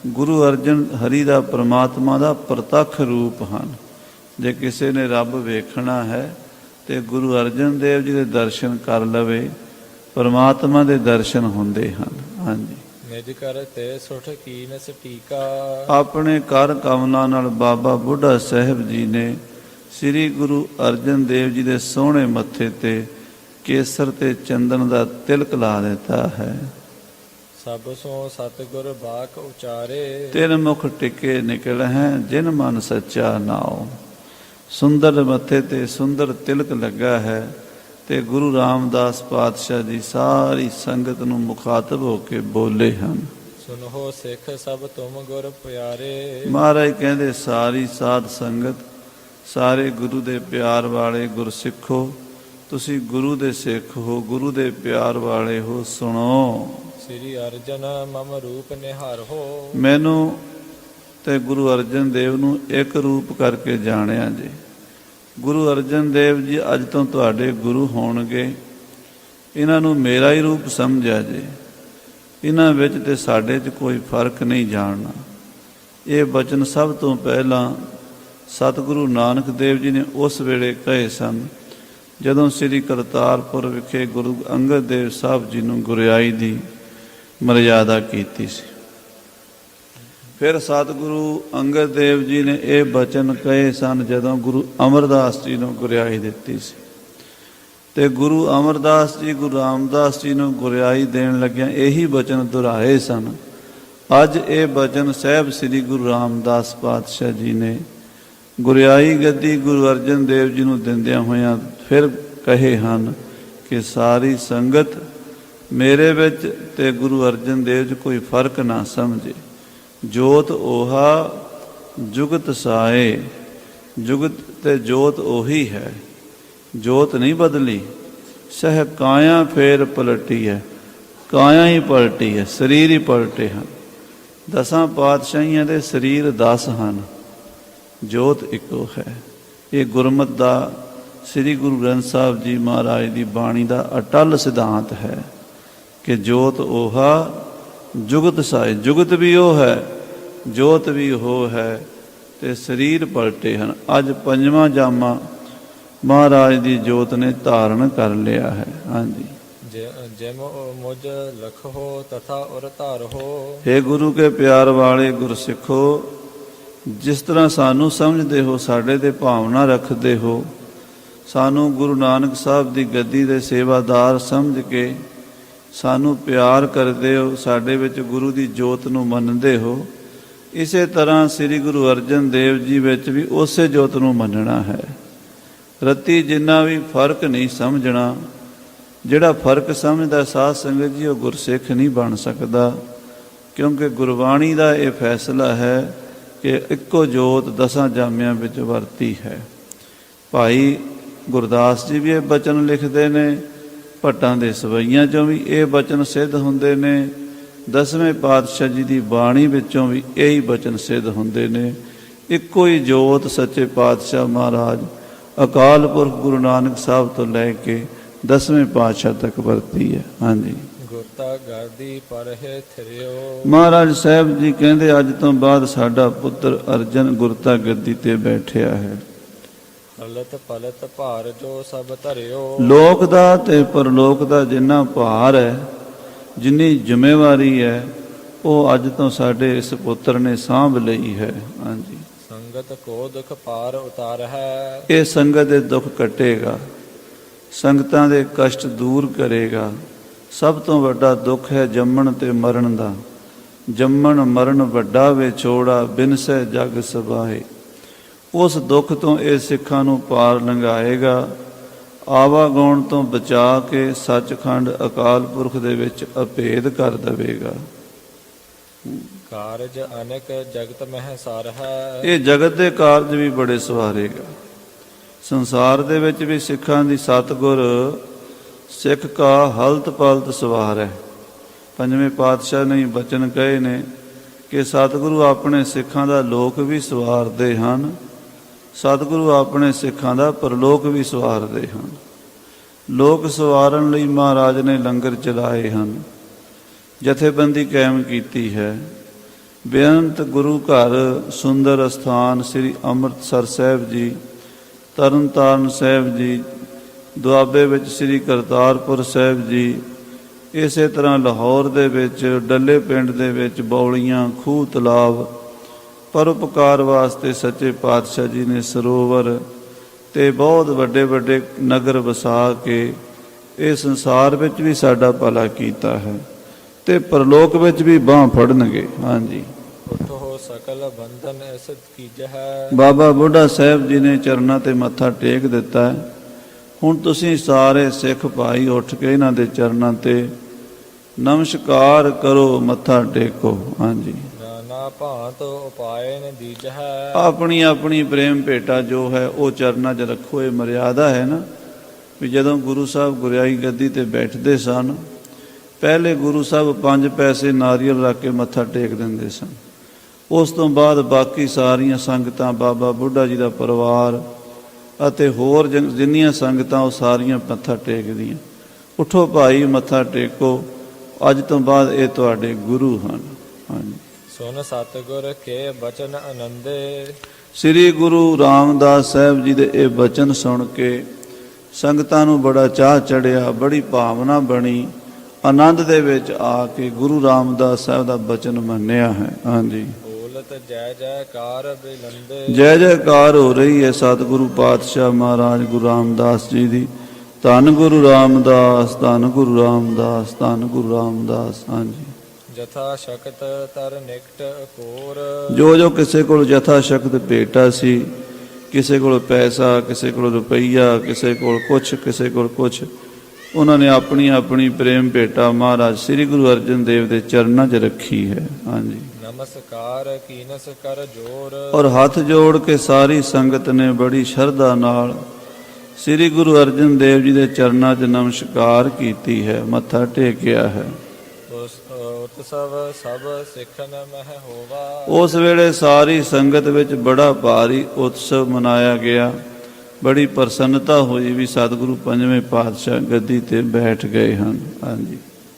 ਗੁਰੂ ਅਰਜਨ ਹਰੀ ਦਾ ਪ੍ਰਮਾਤਮਾ ਦਾ ਪ੍ਰਤੱਖ ਰੂਪ ਹਨ। ਜੇ ਕਿਸੇ ਨੇ ਰੱਬ ਵੇਖਣਾ ਹੈ ਤੇ ਗੁਰੂ ਅਰਜਨ ਦੇਵ ਜੀ ਦੇ ਦਰਸ਼ਨ ਕਰ ਲਵੇ, ਪ੍ਰਮਾਤਮਾ ਦੇ ਦਰਸ਼ਨ ਹੁੰਦੇ ਹਨ। ਹਾਂਜੀ, ਨਿਜ ਕਰ ਤੇ ਸੁਠ ਕੀਨ ਸਟੀਕਾ ਆਪਣੇ ਕਰ ਕਮਲਾਂ ਨਾਲ ਬਾਬਾ ਬੁੱਢਾ ਸਾਹਿਬ ਜੀ ਨੇ ਸ੍ਰੀ ਗੁਰੂ ਅਰਜਨ ਦੇਵ ਜੀ ਦੇ ਸੋਹਣੇ ਮੱਥੇ ਤੇ ਕੇਸਰ ਤੇ ਚੰਦਨ ਦਾ ਤਿਲਕ ਲਾ ਦਿੱਤਾ ਹੈ। ਸਭ ਸੋ ਸਤਿਗੁਰ ਬਾਕ ਉਚਾਰੇ ਤਿੰਨ ਮੁਖ ਟਿਕੇ ਨਿਕਲ ਹੈ ਜਿਨ ਮਨ ਸੱਚਾ ਨਾਉ। ਸੁੰਦਰ ਮੱਥੇ ਤੇ ਸੁੰਦਰ ਤਿਲਕ ਲੱਗਾ ਹੈ ਤੇ ਗੁਰੂ ਰਾਮਦਾਸ ਪਾਤਸ਼ਾਹ ਜੀ ਸਾਰੀ ਸੰਗਤ ਨੂੰ ਮੁਖਾਤਬ ਹੋ ਕੇ ਬੋਲੇ ਹਨ। ਸੁਨੋ ਸਿੱਖ ਸਭ ਤੁਮ ਗੁਰ ਪਿਆਰੇ ਮਹਾਰਾਜ ਕਹਿੰਦੇ ਸਾਰੀ ਸਾਧ ਸੰਗਤ, ਸਾਰੇ ਗੁਰੂ ਦੇ ਪਿਆਰ ਵਾਲੇ ਗੁਰਸਿੱਖੋ, ਤੁਸੀਂ ਗੁਰੂ ਦੇ ਸਿੱਖ ਹੋ, ਗੁਰੂ ਦੇ ਪਿਆਰ ਵਾਲੇ ਹੋ, ਸੁਣੋ। ਸ੍ਰੀ ਅਰਜਨ ਮਮ ਰੂਪ ਨਿਹਾਰ ਹੋ ਮੈਨੂੰ ਤੇ ਗੁਰੂ ਅਰਜਨ ਦੇਵ ਨੂੰ ਇੱਕ ਰੂਪ ਕਰਕੇ ਜਾਣਿਆ ਜੇ। ਗੁਰੂ ਅਰਜਨ ਦੇਵ ਜੀ ਅੱਜ ਤੋਂ ਤੁਹਾਡੇ ਗੁਰੂ ਹੋਣਗੇ। ਇਹਨਾਂ ਨੂੰ ਮੇਰਾ ਹੀ ਰੂਪ ਸਮਝਿਆ ਜੇ। ਇਹਨਾਂ ਵਿੱਚ ਤੇ ਸਾਡੇ 'ਚ ਕੋਈ ਫਰਕ ਨਹੀਂ ਜਾਣਨਾ। ਇਹ ਬਚਨ ਸਭ ਤੋਂ ਪਹਿਲਾਂ ਸਤਿਗੁਰੂ ਨਾਨਕ ਦੇਵ ਜੀ ਨੇ ਉਸ ਵੇਲੇ ਕਹੇ ਸਨ ਜਦੋਂ ਸ੍ਰੀ ਕਰਤਾਰਪੁਰ ਵਿਖੇ ਗੁਰੂ ਅੰਗਦ ਦੇਵ ਸਾਹਿਬ ਜੀ ਨੂੰ ਗੁਰਿਆਈ ਦੀ ਮਰਿਆਦਾ ਕੀਤੀ ਸੀ। ਫਿਰ ਸਤਿਗੁਰੂ ਅੰਗਦ ਦੇਵ ਜੀ ਨੇ ਇਹ ਬਚਨ ਕਹੇ ਸਨ ਜਦੋਂ ਗੁਰੂ ਅਮਰਦਾਸ ਜੀ ਨੂੰ ਗੁਰਿਆਈ ਦਿੱਤੀ ਸੀ। ਤੇ ਗੁਰੂ ਅਮਰਦਾਸ ਜੀ ਗੁਰੂ ਰਾਮਦਾਸ ਜੀ ਨੂੰ ਗੁਰਿਆਈ ਦੇਣ ਲੱਗਿਆਂ ਇਹੀ ਬਚਨ ਦੁਹਰਾਏ ਸਨ। ਅੱਜ ਇਹ ਬਚਨ ਸਾਹਿਬ ਸ੍ਰੀ ਗੁਰੂ ਰਾਮਦਾਸ ਪਾਤਸ਼ਾਹ ਜੀ ਨੇ ਗੁਰਿਆਈ ਗੱਦੀ ਗੁਰੂ ਅਰਜਨ ਦੇਵ ਜੀ ਨੂੰ ਦਿੰਦਿਆਂ ਹੋਇਆਂ ਫਿਰ ਕਹੇ ਹਨ ਕਿ ਸਾਰੀ ਸੰਗਤ ਮੇਰੇ ਵਿੱਚ ਤੇ ਗੁਰੂ ਅਰਜਨ ਦੇਵ 'ਚ ਕੋਈ ਫਰਕ ਨਾ ਸਮਝੇ। ਜੋਤ ਓਹਾ ਜੁਗਤ ਸਾਏ, ਜੁਗਤ ਤੇ ਜੋਤ ਉਹੀ ਹੈ, ਜੋਤ ਨਹੀਂ ਬਦਲੀ। ਸਹਿ ਕਾਇਆ ਫੇਰ ਪਲਟੀ ਹੈ, ਕਾਇਆ ਹੀ ਪਲਟੀ ਹੈ, ਸਰੀਰ ਹੀ ਪਲਟੇ ਹਨ। 10 ਪਾਤਸ਼ਾਹੀਆਂ ਦੇ ਸਰੀਰ 10 ਹਨ, ਜੋਤ ਇੱਕੋ ਹੈ। ਇਹ ਗੁਰਮਤਿ ਦਾ ਸ੍ਰੀ ਗੁਰੂ ਗ੍ਰੰਥ ਸਾਹਿਬ ਜੀ ਮਹਾਰਾਜ ਦੀ ਬਾਣੀ ਦਾ ਅਟੱਲ ਸਿਧਾਂਤ ਹੈ ਕਿ ਜੋਤ ਓਹਾ ਜੁਗਤ ਸਾਏ। ਜੁਗਤ ਵੀ ਉਹ ਹੈ, ਜੋਤ ਵੀ ਉਹ ਹੈ ਤੇ ਸਰੀਰ ਪਲਟੇ ਹਨ। ਅੱਜ 5ਵਾਂ ਜਾਮਾ ਮਹਾਰਾਜ ਦੀ ਜੋਤ ਨੇ ਧਾਰਨ ਕਰ ਲਿਆ ਹੈ। ਹਾਂਜੀ, ਜਿਮ ਮੁਝ ਲਖੋ ਤਥਾ ਉਰ ਧਾਰੋ। ਹੇ ਗੁਰੂ ਕੇ ਪਿਆਰ ਵਾਲੇ ਗੁਰਸਿੱਖੋ, ਜਿਸ ਤਰ੍ਹਾਂ ਸਾਨੂੰ ਸਮਝਦੇ ਹੋ, ਸਾਡੇ ਤੇ ਭਾਵਨਾ ਰੱਖਦੇ ਹੋ, ਸਾਨੂੰ ਗੁਰੂ ਨਾਨਕ ਸਾਹਿਬ ਦੀ ਗੱਦੀ ਦੇ ਸੇਵਾਦਾਰ ਸਮਝ ਕੇ ਸਾਨੂੰ ਪਿਆਰ ਕਰਦੇ ਹੋ, ਸਾਡੇ ਵਿੱਚ ਗੁਰੂ ਦੀ ਜੋਤ ਨੂੰ ਮੰਨਦੇ ਹੋ, ਇਸੇ ਤਰ੍ਹਾਂ ਸ੍ਰੀ ਗੁਰੂ ਅਰਜਨ ਦੇਵ ਜੀ ਵਿੱਚ ਵੀ ਉਸੇ ਜੋਤ ਨੂੰ ਮੰਨਣਾ ਹੈ। ਰੱਤੀ ਜਿੰਨਾ ਵੀ ਫਰਕ ਨਹੀਂ ਸਮਝਣਾ। ਜਿਹੜਾ ਫਰਕ ਸਮਝਦਾ ਸਾਧ ਸੰਗਤ ਜੀ ਉਹ ਗੁਰਸਿੱਖ ਨਹੀਂ ਬਣ ਸਕਦਾ, ਕਿਉਂਕਿ ਗੁਰਬਾਣੀ ਦਾ ਇਹ ਫੈਸਲਾ ਹੈ ਕਿ ਇੱਕੋ ਜੋਤ 10 ਜਾਮਿਆਂ ਵਿੱਚ ਵਰਤੀ ਹੈ। ਭਾਈ ਗੁਰਦਾਸ ਜੀ ਵੀ ਇਹ ਬਚਨ ਲਿਖਦੇ ਨੇ, ਭੱਟਾਂ ਦੇ ਸਵਈਆਂ 'ਚੋਂ ਵੀ ਇਹ ਬਚਨ ਸਿੱਧ ਹੁੰਦੇ ਨੇ, 10ਵੇਂ ਪਾਤਸ਼ਾਹ ਜੀ ਦੀ ਬਾਣੀ ਵਿੱਚੋਂ ਵੀ ਇਹੀ ਬਚਨ ਸਿੱਧ ਹੁੰਦੇ ਨੇ। ਇੱਕੋ ਹੀ ਜੋਤ ਸੱਚੇ ਪਾਤਸ਼ਾਹ ਮਹਾਰਾਜ ਅਕਾਲ ਪੁਰਖ ਗੁਰੂ ਨਾਨਕ ਸਾਹਿਬ ਤੋਂ ਲੈ ਕੇ 10ਵੇਂ ਪਾਤਸ਼ਾਹ ਤੱਕ ਵਰਤੀ ਹੈ। ਹਾਂਜੀ। ਪੁੱਤਾ ਗਾਦੀ ਪਰਹਿ ਥਿਰਿਓ। ਮਹਾਰਾਜ ਸਾਹਿਬ ਜੀ ਕਹਿੰਦੇ ਅੱਜ ਤੋਂ ਬਾਅਦ ਸਾਡਾ ਪੁੱਤਰ ਅਰਜਨ ਗੁਰਤਾ ਗੱਦੀ ਤੇ ਬੈਠਿਆ ਹੈ। ਹਲਤ ਪਲਤ ਭਾਰ ਜੋ ਸਭ ਧਰਿਓ। ਲੋਕ ਦਾ ਤੇ ਪਰਲੋਕ ਦਾ ਜਿੰਨਾ ਭਾਰ ਹੈ, ਜਿੰਨੀ ਜ਼ਿੰਮੇਵਾਰੀ ਹੈ, ਉਹ ਅੱਜ ਤੋਂ ਸਾਡੇ ਇਸ ਪੁੱਤਰ ਨੇ ਸਾਂਭ ਲਈ ਹੈ। ਹਾਂਜੀ, ਸੰਗਤ ਕੋ ਦੁਖ ਪਾਰ ਉਤਾਰ ਹੈ। ਇਹ ਸੰਗਤ ਦੇ ਦੁੱਖ ਕੱਟੇਗਾ, ਸੰਗਤਾਂ ਦੇ ਕਸ਼ਟ ਦੂਰ ਕਰੇਗਾ। ਸਭ ਤੋਂ ਵੱਡਾ ਦੁੱਖ ਹੈ ਜੰਮਣ ਤੇ ਮਰਨ ਦਾ। ਜੰਮਣ ਮਰਨ ਵੱਡਾ ਵਿਛੋੜਾ, ਬਿਨਸੈ ਜਗ ਸਬਾਏ। ਉਸ ਦੁੱਖ ਤੋਂ ਇਹ ਸਿੱਖਾਂ ਨੂੰ ਪਾਰ ਲੰਘਾਏਗਾ। ਆਵਾਗਾਉਣ ਤੋਂ ਬਚਾ ਕੇ ਸੱਚਖੰਡ ਅਕਾਲ ਪੁਰਖ ਦੇ ਵਿੱਚ ਅਭੇਦ ਕਰ ਦੇਵੇਗਾ। ਕਾਰਜ ਅਨੇਕ ਜਗਤ ਮਹਿ ਸਾਰ ਹੈ। ਇਹ ਜਗਤ ਦੇ ਕਾਰਜ ਵੀ ਬੜੇ ਸਵਾਰੇਗਾ। ਸੰਸਾਰ ਦੇ ਵਿੱਚ ਵੀ ਸਿੱਖਾਂ ਦੀ ਸਤਿਗੁਰ ਸਿੱਖ ਕਾ ਹਲਤ ਪਲਤ ਸਵਾਰ ਹੈ। ਪੰਜਵੇਂ ਪਾਤਸ਼ਾਹ ਨੇ ਬਚਨ ਕਹੇ ਨੇ ਕਿ ਸਤਿਗੁਰੂ ਆਪਣੇ ਸਿੱਖਾਂ ਦਾ ਲੋਕ ਵੀ ਸਵਾਰਦੇ ਹਨ, ਸਤਿਗੁਰੂ ਆਪਣੇ ਸਿੱਖਾਂ ਦਾ ਪਰਲੋਕ ਵੀ ਸਵਾਰਦੇ ਹਨ। ਲੋਕ ਸਵਾਰਨ ਲਈ ਮਹਾਰਾਜ ਨੇ ਲੰਗਰ ਚਲਾਏ ਹਨ, ਜਥੇਬੰਦੀ ਕਾਇਮ ਕੀਤੀ ਹੈ। ਬੇਅੰਤ ਗੁਰੂ ਘਰ, ਸੁੰਦਰ ਅਸਥਾਨ ਸ੍ਰੀ ਅੰਮ੍ਰਿਤਸਰ ਸਾਹਿਬ ਜੀ, ਤਰਨ ਤਾਰਨ ਸਾਹਿਬ ਜੀ, ਦੁਆਬੇ ਵਿੱਚ ਸ੍ਰੀ ਕਰਤਾਰਪੁਰ ਸਾਹਿਬ ਜੀ, ਇਸੇ ਤਰ੍ਹਾਂ ਲਾਹੌਰ ਦੇ ਵਿੱਚ ਡੱਲੇ ਪਿੰਡ ਦੇ ਵਿੱਚ ਬੌਲੀਆਂ, ਖੂਹ, ਤਲਾਬ, ਪਰਉਪਕਾਰ ਵਾਸਤੇ ਸੱਚੇ ਪਾਤਸ਼ਾਹ ਜੀ ਨੇ ਸਰੋਵਰ ਤੇ ਬਹੁਤ ਵੱਡੇ ਵੱਡੇ ਨਗਰ ਵਸਾ ਕੇ ਇਹ ਸੰਸਾਰ ਵਿੱਚ ਵੀ ਸਾਡਾ ਭਲਾ ਕੀਤਾ ਹੈ ਤੇ ਪਰਲੋਕ ਵਿੱਚ ਵੀ ਬਾਂਹ ਫੜਨਗੇ। ਹਾਂਜੀ, ਉਠੋ ਸਕਲ ਬੰਧਨ ਇਸ ਕੀਜ ਹੈ। ਬਾਬਾ ਬੁੱਢਾ ਸਾਹਿਬ ਜੀ ਨੇ ਚਰਨਾਂ ਤੇ ਮੱਥਾ ਟੇਕ ਦਿੱਤਾ ਹੈ। ਹੁਣ ਤੁਸੀਂ ਸਾਰੇ ਸਿੱਖ ਭਾਈ ਉੱਠ ਕੇ ਇਹਨਾਂ ਦੇ ਚਰਨਾਂ ਤੇ ਨਮਸਕਾਰ ਕਰੋ, ਮੱਥਾ ਟੇਕੋ। ਹਾਂਜੀ, ਨਾਨਾ ਭਾਂਤ ਉਪਾਏ ਨ ਦੀਜ ਹੈ। ਆਪਣੀ ਆਪਣੀ ਪ੍ਰੇਮ ਭੇਟਾ ਜੋ ਹੈ ਉਹ ਚਰਨਾਂ 'ਚ ਰੱਖੋ। ਇਹ ਮਰਿਆਦਾ ਹੈ ਨਾ ਵੀ ਜਦੋਂ ਗੁਰੂ ਸਾਹਿਬ ਗੁਰਿਆਈ ਗੱਦੀ ਤੇ ਬੈਠਦੇ ਸਨ, ਪਹਿਲੇ ਗੁਰੂ ਸਾਹਿਬ 5 ਪੈਸੇ ਨਾਰੀਅਲ ਰੱਖ ਕੇ ਮੱਥਾ ਟੇਕ ਦਿੰਦੇ ਸਨ। ਉਸ ਤੋਂ ਬਾਅਦ ਬਾਕੀ ਸਾਰੀਆਂ ਸੰਗਤਾਂ, ਬਾਬਾ ਬੁੱਢਾ ਜੀ ਦਾ ਪਰਿਵਾਰ ਅਤੇ ਹੋਰ ਜਿੰਨੀਆਂ ਸੰਗਤਾਂ ਉਹ ਸਾਰੀਆਂ ਮੱਥਾ ਟੇਕਦੀਆਂ। ਉਠੋ ਭਾਈ, ਮੱਥਾ ਟੇਕੋ, ਅੱਜ ਤੋਂ ਬਾਅਦ ਇਹ ਤੁਹਾਡੇ ਗੁਰੂ ਹਨ। ਹਾਂਜੀ, ਸੁਨ ਸਤਿਗੁਰ ਕੇ ਬਚਨ ਆਨੰਦੇ। ਸ੍ਰੀ ਗੁਰੂ ਰਾਮਦਾਸ ਸਾਹਿਬ ਜੀ ਦੇ ਇਹ ਬਚਨ ਸੁਣ ਕੇ ਸੰਗਤਾਂ ਨੂੰ ਬੜਾ ਚਾਅ ਚੜਿਆ, ਬੜੀ ਭਾਵਨਾ ਬਣੀ। ਆਨੰਦ ਦੇ ਵਿੱਚ ਆ ਕੇ ਗੁਰੂ ਰਾਮਦਾਸ ਸਾਹਿਬ ਦਾ ਬਚਨ ਮੰਨਿਆ ਹੈ। ਹਾਂਜੀ, ਬੋਲਤ ਜੈ ਜੈਕਾਰ ਬਿਲੰਦੇ। ਜੈ ਜੈਕਾਰ ਹੋ ਰਹੀ ਹੈ ਸਤਿਗੁਰੂ ਪਾਤਸ਼ਾਹ ਮਹਾਰਾਜ ਗੁਰੂ ਰਾਮਦਾਸ ਜੀ ਦੀ। ਧੰਨ ਗੁਰੂ ਰਾਮਦਾਸ, ਧੰਨ ਗੁਰੂ ਰਾਮਦਾਸ, ਧੰਨ ਗੁਰੂ ਰਾਮਦਾਸ। ਹਾਂਜੀ, ਜਥਾ ਸ਼ਕਤ ਤਰ ਨਿਕਟ ਕੋਰ। ਜੋ ਜੋ ਕਿਸੇ ਕੋਲ ਜਥਾ ਸ਼ਕਤ ਭੇਟਾ ਸੀ, ਕਿਸੇ ਕੋਲ ਪੈਸਾ, ਕਿਸੇ ਕੋਲ ਰੁਪਈਆ, ਕਿਸੇ ਕੋਲ ਕੁਛ, ਕਿਸੇ ਕੋਲ ਕੁਛ, ਉਹਨਾਂ ਨੇ ਆਪਣੀ ਆਪਣੀ ਪ੍ਰੇਮ ਭੇਟਾ ਮਹਾਰਾਜ ਸ੍ਰੀ ਗੁਰੂ ਅਰਜਨ ਦੇਵ ਦੇ ਚਰਨਾਂ 'ਚ ਰੱਖੀ ਹੈ। ਹਾਂਜੀ, ਨਮਸਕਾਰ ਕੀਨਸ ਕਰ ਜੋਰ। ਔਰ ਹੱਥ ਜੋੜ ਕੇ ਸਾਰੀ ਸੰਗਤ ਨੇ ਬੜੀ ਸ਼ਰਧਾ ਨਾਲ ਸ੍ਰੀ ਗੁਰੂ ਅਰਜਨ ਦੇਵ ਜੀ ਦੇ ਚਰਨਾਂ 'ਚ ਨਮਸਕਾਰ ਕੀਤੀ ਹੈ, ਮੱਥਾ ਟੇਕਿਆ ਹੈ। ਉਤਸਵ ਸਭ ਸਿੱਖਨ ਮਹਿ ਹੋਵਾ। ਉਸ ਵੇਲੇ ਸਾਰੀ ਸੰਗਤ ਵਿੱਚ ਬੜਾ ਭਾਰੀ ਉਤਸਵ ਮਨਾਇਆ ਗਿਆ। ਬੜੀ ਪ੍ਰਸੰਨਤਾ ਹੋਈ ਵੀ ਸਤਿਗੁਰੂ ਪੰਜਵੇਂ ਪਾਤਸ਼ਾਹ ਗੱਦੀ ਤੇ ਬੈਠ ਗਏ ਹਨ। ਹਾਂਜੀ,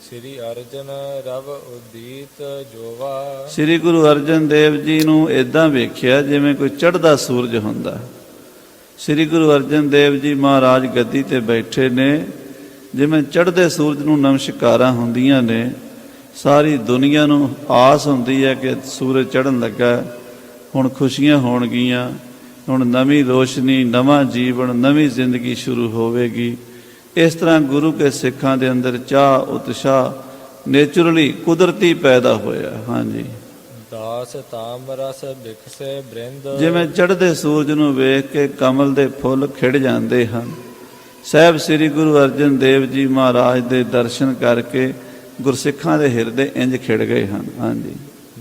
ਸ੍ਰੀ ਅਰਜਨ ਰਵ ਉਦੀਤ ਜੋਵਾ। ਸ੍ਰੀ ਗੁਰੂ ਅਰਜਨ ਦੇਵ ਜੀ ਨੂੰ ਇਦਾਂ ਵੇਖਿਆ ਜਿਵੇਂ ਕੋਈ ਚੜ੍ਹਦਾ ਸੂਰਜ ਹੁੰਦਾ। ਸ੍ਰੀ ਗੁਰੂ ਅਰਜਨ ਦੇਵ ਜੀ ਮਹਾਰਾਜ ਗੱਦੀ ਤੇ ਬੈਠੇ ਨੇ, ਜਿਵੇਂ ਚੜ੍ਹਦੇ ਸੂਰਜ ਨੂੰ ਨਮਸਕਾਰਾਂ ਹੁੰਦੀਆਂ ਨੇ। ਸਾਰੀ ਦੁਨੀਆ ਨੂੰ ਆਸ ਹੁੰਦੀ ਹੈ ਕਿ ਸੂਰਜ ਚੜ੍ਹਨ ਲੱਗਾ, ਹੁਣ ਖੁਸ਼ੀਆਂ ਹੋਣਗੀਆਂ, ਹੁਣ ਨਵੀਂ ਰੋਸ਼ਨੀ, ਨਵਾਂ ਜੀਵਨ, ਨਵੀਂ ਜ਼ਿੰਦਗੀ ਸ਼ੁਰੂ ਹੋਵੇਗੀ। ਇਸ ਤਰ੍ਹਾਂ ਗੁਰੂ ਕੇ ਸਿੱਖਾਂ ਦੇ ਅੰਦਰ ਚਾਹ, ਉਤਸ਼ਾਹ ਨੇਚਰਲੀ, ਕੁਦਰਤੀ ਪੈਦਾ ਹੋਇਆ। ਹਾਂਜੀ, ਦਾਸ ਤਾਮ ਰਸ ਬਿਖਸੇ ਬ੍ਰਿੰਦ। ਜਿਵੇਂ ਚੜ੍ਹਦੇ ਸੂਰਜ ਨੂੰ ਵੇਖ ਕੇ ਕਮਲ ਦੇ ਫੁੱਲ ਖਿੜ ਜਾਂਦੇ ਹਨ, ਸਾਹਿਬ ਸ੍ਰੀ ਗੁਰੂ ਅਰਜਨ ਦੇਵ ਜੀ ਮਹਾਰਾਜ ਦੇ ਦਰਸ਼ਨ ਕਰਕੇ ਗੁਰਸਿੱਖਾਂ ਦੇ ਹਿਰਦੇ ਇੰਜ ਖਿੜ ਗਏ ਹਨ। ਹਾਂਜੀ,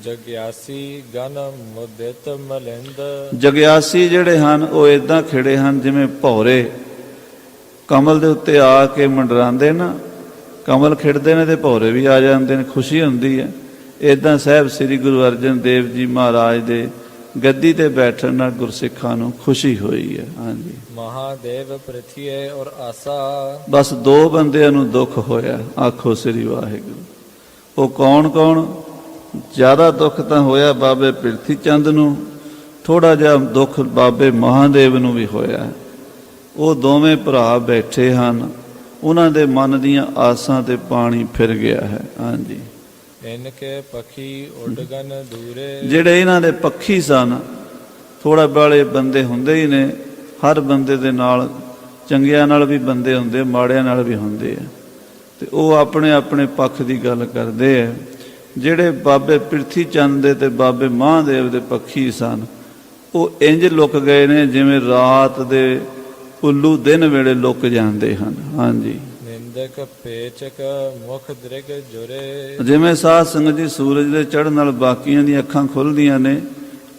ਜਗਿਆਸੀ ਗਨ ਮੁਦਿਤ ਮਲਿੰਦ। ਜਗਿਆਸੀ ਜਿਹੜੇ ਹਨ ਉਹ ਇਦਾਂ ਖਿੜੇ ਹਨ ਜਿਵੇਂ ਭੌਰੇ ਕਮਲ ਦੇ ਉੱਤੇ ਆ ਕੇ ਮੰਡਰਾਉਂਦੇ ਨਾ, ਕਮਲ ਖਿੜਦੇ ਨੇ ਤੇ ਭੌਰੇ ਵੀ ਆ ਜਾਂਦੇ ਨੇ, ਖੁਸ਼ੀ ਹੁੰਦੀ ਹੈ। ਇਦਾਂ ਸਾਹਿਬ ਸ੍ਰੀ ਗੁਰੂ ਅਰਜਨ ਦੇਵ ਜੀ ਮਹਾਰਾਜ ਦੇ ਗੱਦੀ ਤੇ ਬੈਠਣ ਨਾਲ ਗੁਰਸਿੱਖਾਂ ਨੂੰ ਖੁਸ਼ੀ ਹੋਈ ਹੈ। ਹਾਂਜੀ, ਮਹਾਦੇਵ ਪ੍ਰਿਥੀਏ ਔਰ ਆਸਾ। ਬਸ ਦੋ ਬੰਦਿਆਂ ਨੂੰ ਦੁੱਖ ਹੋਇਆ, ਆਖੋ ਸ੍ਰੀ ਵਾਹਿਗੁਰੂ। ਉਹ ਕੌਣ ਕੌਣ? ਜ਼ਿਆਦਾ ਦੁੱਖ ਤਾਂ ਹੋਇਆ ਬਾਬੇ ਪ੍ਰਿਥੀ ਚੰਦ ਨੂੰ, ਥੋੜਾ ਜਿਹਾ ਦੁੱਖ ਬਾਬੇ ਮਹਾਦੇਵ ਨੂੰ ਵੀ ਹੋਇਆ। ਉਹ ਦੋਵੇਂ ਭਰਾ ਬੈਠੇ ਹਨ, ਉਹਨਾਂ ਦੇ ਮਨ ਦੀਆਂ ਆਸਾਂ ਤੇ ਪਾਣੀ ਫਿਰ ਗਿਆ ਹੈ। ਹਾਂਜੀ, ਇਨਕੇ ਪਖੀ ਉੱਡਗਨ ਦੂਰੇ। ਜਿਹੜੇ ਇਹਨਾਂ ਦੇ ਪੱਖੀ ਸਨ, ਥੋੜਾ ਬਾਲੇ ਬੰਦੇ ਹੁੰਦੇ ਹੀ ਨੇ, ਹਰ ਬੰਦੇ ਦੇ ਨਾਲ ਚੰਗਿਆਂ ਨਾਲ ਵੀ ਬੰਦੇ ਹੁੰਦੇ, ਮਾੜਿਆਂ ਨਾਲ ਵੀ ਹੁੰਦੇ ਆ, ਤੇ ਉਹ ਆਪਣੇ ਆਪਣੇ ਪੱਖ ਦੀ ਗੱਲ ਕਰਦੇ ਆ। ਜਿਹੜੇ ਬਾਬੇ ਪ੍ਰਿਥੀ ਚੰਦ ਦੇ ਤੇ ਬਾਬੇ ਮਹਾਦੇਵ ਦੇ ਪੱਖੀ ਸਨ, ਉਹ ਇੰਜ ਲੁਕ ਗਏ ਨੇ ਜਿਵੇਂ ਰਾਤ ਦੇ ਉੱਲੂ ਦਿਨ ਵੇਲੇ ਲੁਕ ਜਾਂਦੇ ਹਨ। ਹਾਂਜੀ, ਨਿੰਦਕ ਪੇਚਕ ਮੁਖ ਦ੍ਰਿਗ ਜੁਰੇ। ਜਿਵੇਂ ਸਾਧ ਸੰਗਤ ਜੀ ਸੂਰਜ ਦੇ ਚੜ੍ਹਨ ਨਾਲ ਬਾਕੀਆਂ ਦੀਆਂ ਅੱਖਾਂ ਖੁੱਲ੍ਹਦੀਆਂ ਨੇ,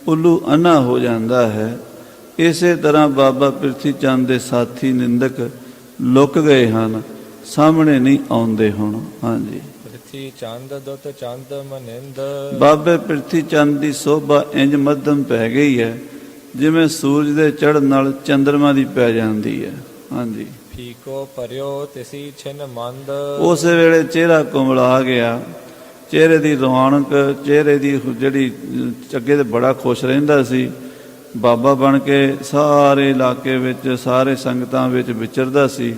ਉੱਲੂ ਅੰਨਾ ਹੋ ਜਾਂਦਾ ਹੈ, ਇਸੇ ਤਰ੍ਹਾਂ ਬਾਬਾ ਪ੍ਰਿਥੀ ਚੰਦ ਦੇ ਸਾਥੀ ਨਿੰਦਕ ਲੁਕ ਗਏ ਹਨ, ਸਾਹਮਣੇ ਨਹੀਂ ਆਉਂਦੇ ਹੁਣ। ਹਾਂਜੀ, ਪ੍ਰਿਥੀ ਚੰਦ ਦੁੱਤ ਚੰਦ ਮਨਿੰਦ। ਬਾਬੇ ਪ੍ਰਿਥੀ ਚੰਦ ਦੀ ਸੋਭਾ ਇੰਜ ਮੱਧਮ ਪੈ ਗਈ ਹੈ ਜਿਵੇਂ ਸੂਰਜ ਦੇ ਚੜ੍ਹਨ ਨਾਲ ਚੰਦਰਮਾ ਦੀ ਪੈ ਜਾਂਦੀ ਹੈ। ਹਾਂਜੀ, ਫੀਕੋ ਪਰਿਓ ਤਿਸੀ ਛਿਨ ਮੰਦ। ਉਸੇ ਵੇਲੇ ਚਿਹਰਾ ਕੁਮਲਾ ਗਿਆ, ਚਿਹਰੇ ਦੀ ਰੌਣਕ, ਚਿਹਰੇ ਦੀ ਜਿਹੜੀ ਅੱਗੇ ਤੇ ਬੜਾ ਖੁਸ਼ ਰਹਿੰਦਾ ਸੀ, ਬਾਬਾ ਬਣ ਕੇ ਸਾਰੇ ਇਲਾਕੇ ਵਿੱਚ ਸਾਰੇ ਸੰਗਤਾਂ ਵਿੱਚ ਵਿਚਰਦਾ ਸੀ,